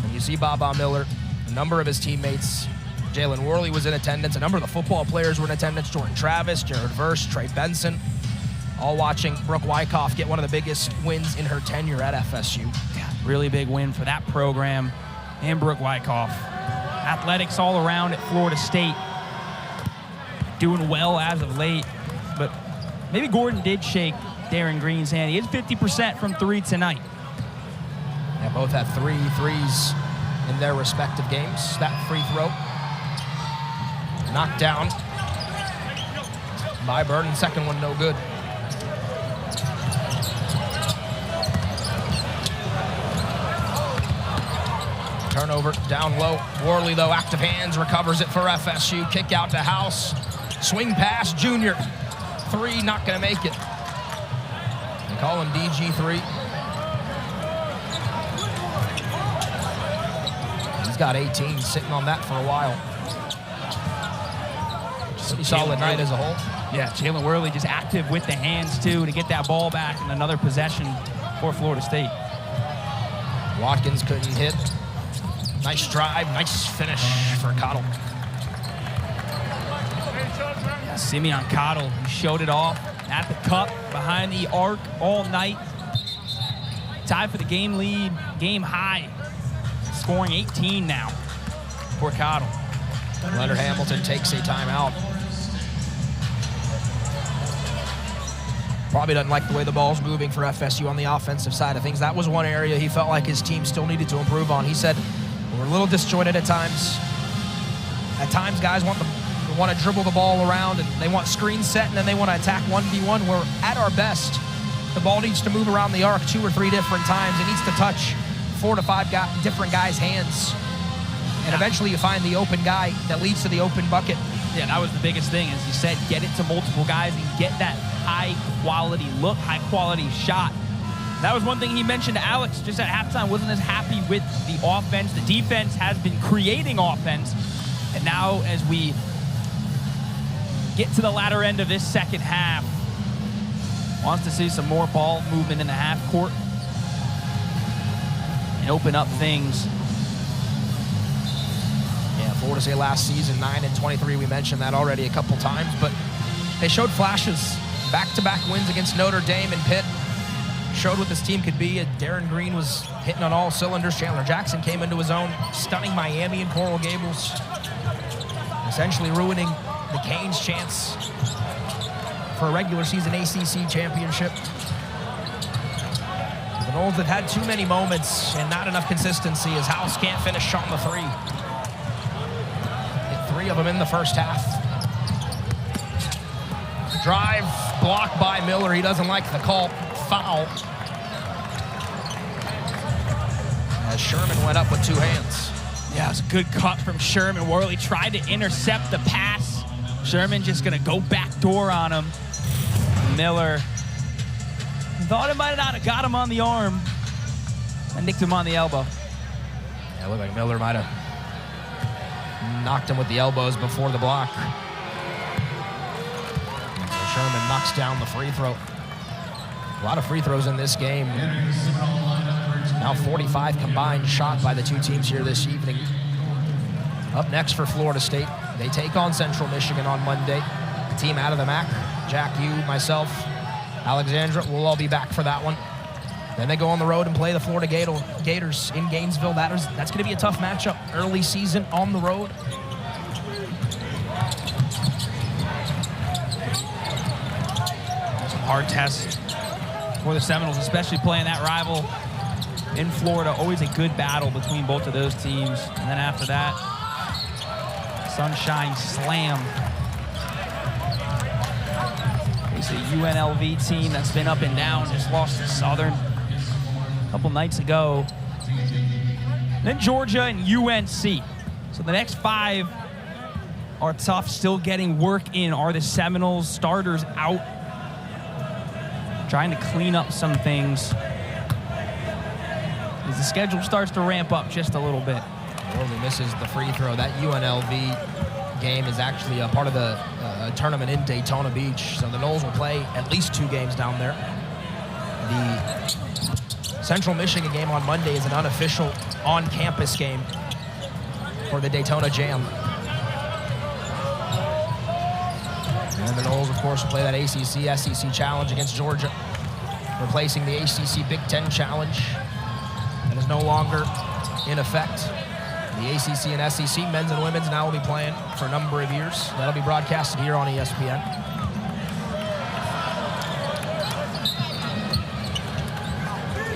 [SPEAKER 1] And you see Baba Miller, a number of his teammates. Jalen Worley was in attendance. A number of the football players were in attendance. Jordan Travis, Jared Verse, Trey Benson, all watching Brooke Wyckoff get one of the biggest wins in her tenure at FSU.
[SPEAKER 2] Yeah, really big win for that program and Brooke Wyckoff. Athletics all around at Florida State. Doing well as of late, but maybe Gordon did shake Darin Green's hand. He is 50% from 3 tonight.
[SPEAKER 1] Yeah, both had 3 threes in their respective games. That free throw knocked down by Burton. Second one no good. Turnover down low. Worley, though, active hands, recovers it for FSU. Kick out to House. Swing pass, Junior. 3, not going to make it. They call him DG3. He's got 18, sitting on that for a while. Pretty solid night as a whole.
[SPEAKER 2] Yeah, Jalen Worley just active with the hands, too, to get that ball back in another possession for Florida State.
[SPEAKER 1] Watkins couldn't hit. Nice drive, nice finish for Cottle.
[SPEAKER 2] Yeah, Simeon Cottle, he showed it off at the cup, behind the arc all night. Tied for the game lead, game high. Scoring 18 now for Cottle.
[SPEAKER 1] Leonard Hamilton takes a timeout. Probably doesn't like the way the ball's moving for FSU on the offensive side of things. That was one area he felt like his team still needed to improve on. He said, we're a little disjointed at times. At times, guys want to dribble the ball around, and they want screen set, and then they want to attack 1v1. We're at our best. The ball needs to move around the arc 2 or 3 different times. It needs to touch 4 to 5 different guys' hands. And eventually you find the open guy that leads to the open bucket.
[SPEAKER 2] Yeah, that was the biggest thing, as you said, get it to multiple guys and get that high-quality look, high-quality shot. That was one thing he mentioned to Alex just at halftime, wasn't as happy with the offense. The defense has been creating offense. And now as we get to the latter end of this second half, wants to see some more ball movement in the half court and open up things.
[SPEAKER 1] Yeah, Florida State last season, 9-23. We mentioned that already a couple times, but they showed flashes. Back-to-back wins against Notre Dame and Pitt. Showed what this team could be. Darin Green was hitting on all cylinders. Chandler Jackson came into his own, stunning Miami and Coral Gables, essentially ruining the Canes' chance for a regular season ACC championship. The Noles have had too many moments and not enough consistency as House can't finish on the 3. Hit 3 of them in the first half. Drive blocked by Miller. He doesn't like the call. Foul. As Sherman went up with 2 hands.
[SPEAKER 2] Yeah, it was a good cut from Sherman. Worley tried to intercept the pass. Sherman just going to go backdoor on him. Miller thought it might not have got him on the arm and nicked him on the elbow.
[SPEAKER 1] Yeah, it looked like Miller might have knocked him with the elbows before the block. So Sherman knocks down the free throw. A lot of free throws in this game. Now 45 combined shot by the 2 teams here this evening. Up next for Florida State, they take on Central Michigan on Monday. The team out of the MAC, Jack, you, myself, Alexandra, we'll all be back for that one. Then they go on the road and play the Florida Gators in Gainesville. That's going to be a tough matchup early season on the road.
[SPEAKER 2] Hard test for the Seminoles, especially playing that rival in Florida. Always a good battle between both of those teams. And then after that, Sunshine Slam. It's a UNLV team that's been up and down, just lost to Southern a couple nights ago. Then Georgia and UNC. So the next 5 are tough, still getting work in. Are the Seminoles starters out? Trying to clean up some things as the schedule starts to ramp up just a little bit.
[SPEAKER 1] Worley misses the free throw. That UNLV game is actually a part of the tournament in Daytona Beach. So the Noles will play at least 2 games down there. The Central Michigan game on Monday is an unofficial on-campus game for the Daytona Jam. And the Noles, of course, will play that ACC, SEC challenge against Georgia, replacing the ACC Big Ten challenge that is no longer in effect. The ACC and SEC men's and women's now will be playing for a number of years. That'll be broadcasted here on ESPN.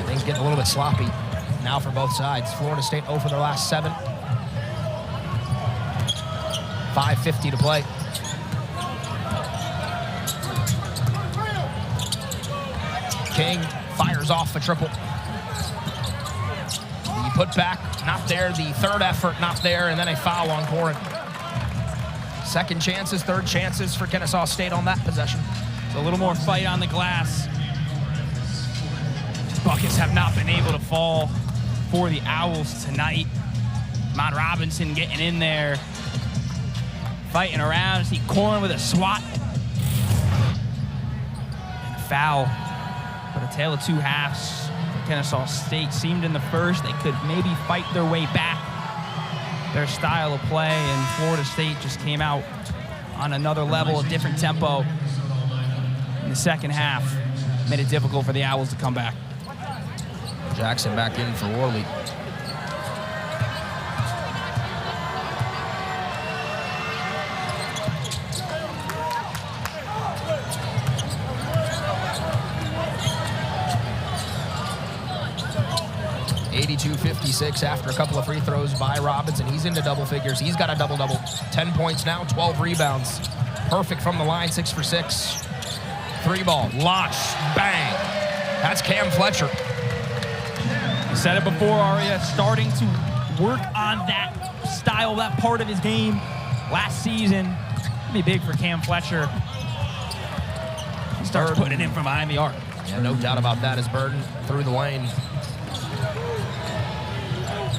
[SPEAKER 1] Things getting a little bit sloppy now for both sides. Florida State 0 for their last 7. 5:50 to play. King fires off a triple. The put back, not there. The third effort, not there. And then a foul on Corhen. Second chances, third chances for Kennesaw State on that possession.
[SPEAKER 2] So a little more fight on the glass. Buckets have not been able to fall for the Owls tonight. Mount Robinson getting in there, fighting around. See Corhen with a swat. And a foul. But a tale of 2 halves. Kennesaw State seemed in the first they could maybe fight their way back their style of play, and Florida State just came out on another level, a different tempo in the second half. Made it difficult for the Owls to come back.
[SPEAKER 1] Jackson back in for Worley. .56 after a couple of free throws by Robinson. He's into double figures. He's got a double-double. 10 points now, 12 rebounds. Perfect from the line, 6 for 6. 3 ball, launch, bang. That's Cam Fletcher.
[SPEAKER 2] You said it before, Aria, starting to work on that style, that part of his game last season. It'd be big for Cam Fletcher. He starts putting it in from behind the arc.
[SPEAKER 1] Yeah, no doubt about that as Burden through the lane.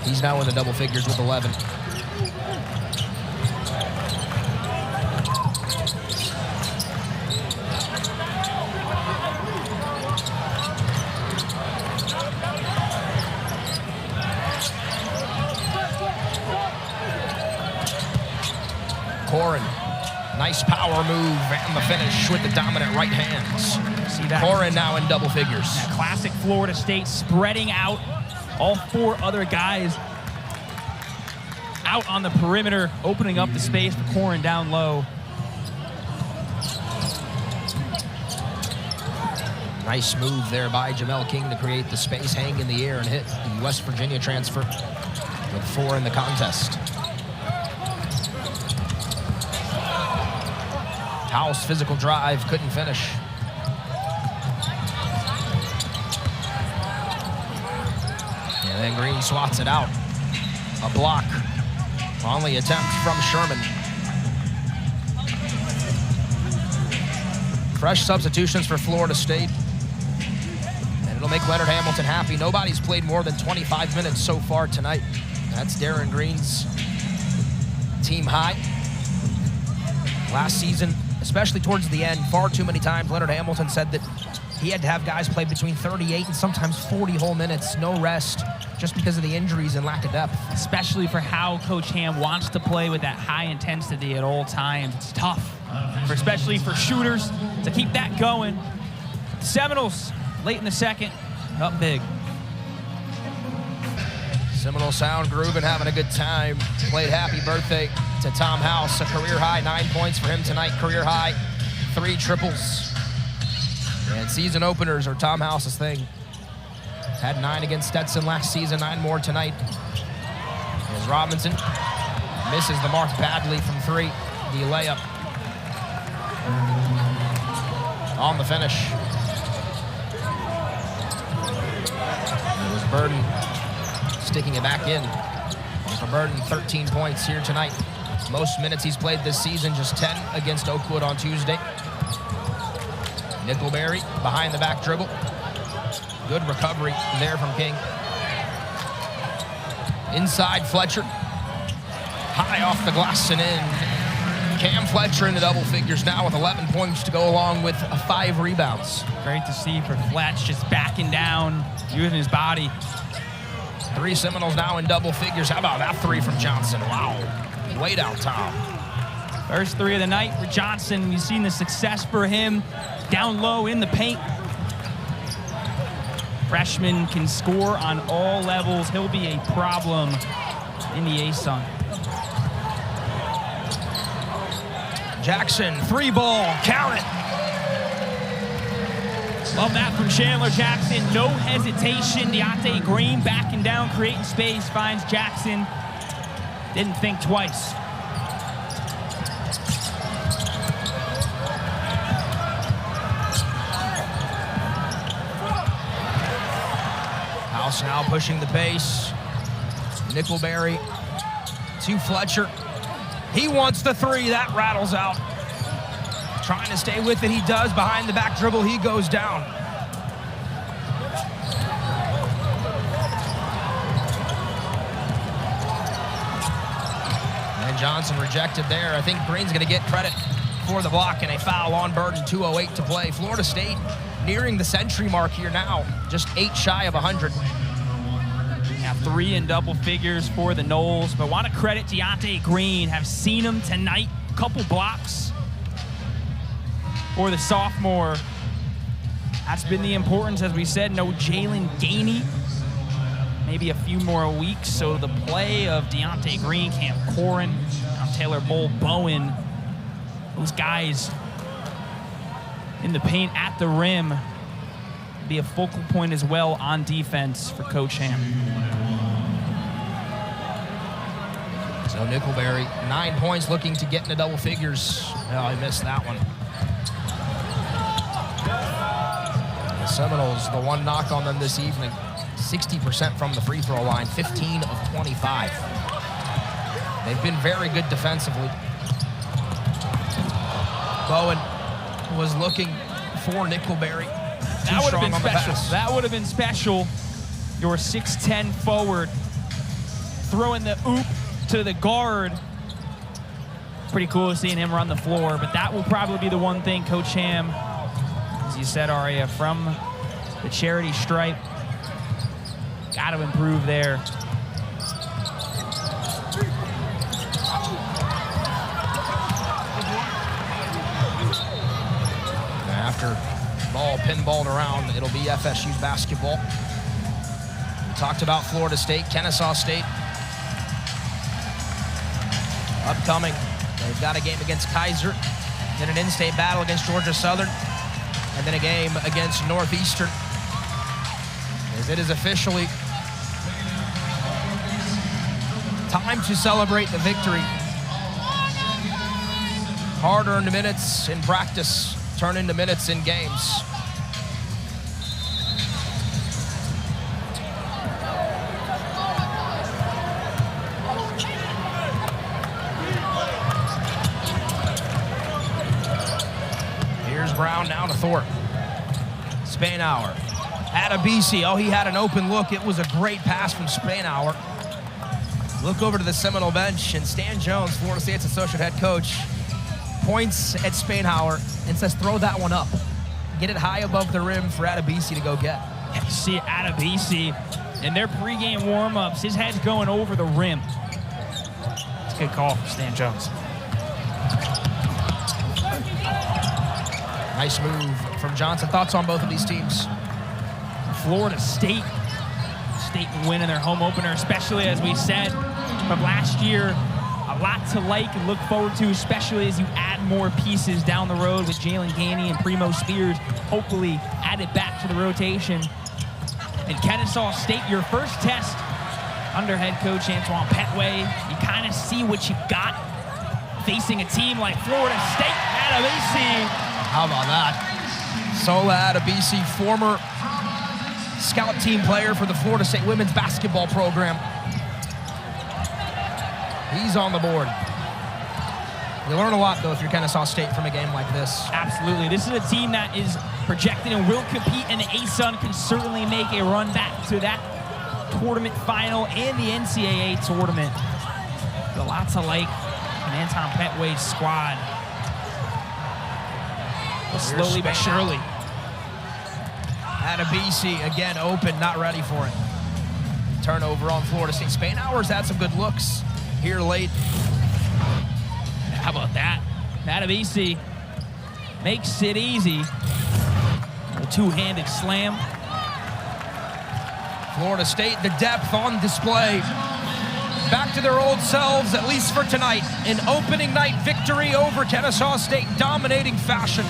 [SPEAKER 1] He's now in the double figures with 11. Corhen, nice power move and the finish with the dominant right hands.
[SPEAKER 2] See that?
[SPEAKER 1] Corhen now in double figures.
[SPEAKER 2] That classic Florida State spreading out. All 4 other guys out on the perimeter, opening up the space for Corhen down low.
[SPEAKER 1] Nice move there by Jamel King to create the space, hang in the air, and hit the West Virginia transfer with 4 in the contest. House, physical drive, couldn't finish. And then Green swats it out. A block on the attempt from Sherman. Fresh substitutions for Florida State. And it'll make Leonard Hamilton happy. Nobody's played more than 25 minutes so far tonight. That's Darin Green's team high. Last season, especially towards the end, far too many times, Leonard Hamilton said that he had to have guys play between 38 and sometimes 40 whole minutes, no rest, just because of the injuries and lack of depth.
[SPEAKER 2] Especially for how Coach Ham wants to play with that high intensity at all times. It's tough, especially for shooters, to keep that going. The Seminoles, late in the second, Up big.
[SPEAKER 1] Seminole Sound grooving, having a good time. Played happy birthday to Tom House. A career high, 9 points for him tonight. Career high, 3 triples. And season openers are Tom House's thing. Had 9 against Stetson last season, 9 more tonight. As Robinson misses the mark badly from 3. The layup on the finish. It was Burden sticking it back in. For Burden, 13 points here tonight. Most minutes he's played this season, just 10 against Oakwood on Tuesday. Nickelberry behind the back dribble. Good recovery there from King. Inside Fletcher. High off the glass and in. Cam Fletcher in the double figures now with 11 points to go along with 5 rebounds.
[SPEAKER 2] Great to see for Fletch, just backing down, using his body.
[SPEAKER 1] 3 Seminoles now in double figures. How about that 3 from Johnson? Wow. Way down, Tom.
[SPEAKER 2] First 3 of the night for Johnson. You've seen the success for him down low in the paint. Freshman can score on all levels. He'll be a problem in the ASUN.
[SPEAKER 1] Jackson, 3 ball, count it.
[SPEAKER 2] Love that from Chandler Jackson. No hesitation. Darin Green backing down, creating space, finds Jackson. Didn't think twice.
[SPEAKER 1] House now pushing the pace. Nickelberry to Fletcher. He wants the 3. That rattles out. Trying to stay with it, he does. Behind the back dribble, he goes down. And Johnson rejected there. I think Green's going to get credit for the block and a foul on Burden. 2:08 to play. Florida State nearing the century mark here now. Just 8 shy of 100.
[SPEAKER 2] Now 3 in double figures for the Noles, but want to credit Darin Green. Have seen him tonight. Couple blocks for the sophomore. That's been the importance, as we said. No Jalen Gainey. Maybe a few more weeks. So the play of Darin Green, Cam'Ron Corhen, Taylor Bowen, those guys in the paint at the rim, be a focal point as well on defense for Coach Ham.
[SPEAKER 1] So Nickelberry, 9 points, looking to get into double figures. Oh, he missed that one. The Seminoles, the one knock on them this evening, 60% from the free throw line, 15 of 25. They've been very good defensively. Bowen was looking for Nickelberry.
[SPEAKER 2] That would have been special. That would have been special. Your 6'10" forward throwing the oop to the guard. Pretty cool seeing him run the floor, but that will probably be the one thing Coach Ham, as you said, Aria, from the charity stripe, got to improve there.
[SPEAKER 1] After ball pinballed around, it'll be FSU's basketball. We talked about Florida State, Kennesaw State. Upcoming, they've got a game against Kaiser, then an in-state battle against Georgia Southern, and then a game against Northeastern. As it is officially time to celebrate the victory. Hard-earned minutes in practice turn into minutes in games. Here's Brown now to Thorpe. Spanauer. Adebisi. Oh, he had an open look. It was a great pass from Spanauer. Look over to the Seminole bench, and Stan Jones, Florida State's associate head coach, points at Spanauer and says, throw that one up. Get it high above the rim for Adebisi to go get.
[SPEAKER 2] Yeah, you see Adebisi in their pregame warm-ups, his head's going over the rim. It's a good call from Stan Jones.
[SPEAKER 1] Nice move from Johnson. Thoughts on both of these teams?
[SPEAKER 2] Florida State. State win in their home opener, especially as we said from last year. A lot to like and look forward to, especially as you add more pieces down the road with Jalen Gainey and Primo Spears, hopefully added back to the rotation. And Kennesaw State, your first test under head coach Antoine Petway. You kind of see what you got facing a team like Florida State out of ACC.
[SPEAKER 1] How about that? Sola Adebisi, former scout team player for the Florida State women's basketball program. He's on the board. You learn a lot, though, if you're Kennesaw State from a game like this.
[SPEAKER 2] Absolutely. This is a team that is projected and will compete in the ASUN, can certainly make a run back to that tournament final and the NCAA tournament. A lot to like in Anton Petway's squad. Slowly but surely.
[SPEAKER 1] Adebisi, again, open, not ready for it. Turnover on Florida State. Spainhour's had some good looks here late.
[SPEAKER 2] How about that? Adebisi makes it easy. A two-handed slam.
[SPEAKER 1] Florida State, the depth on display. Back to their old selves, at least for tonight. An opening night victory over Kennesaw State, dominating fashion.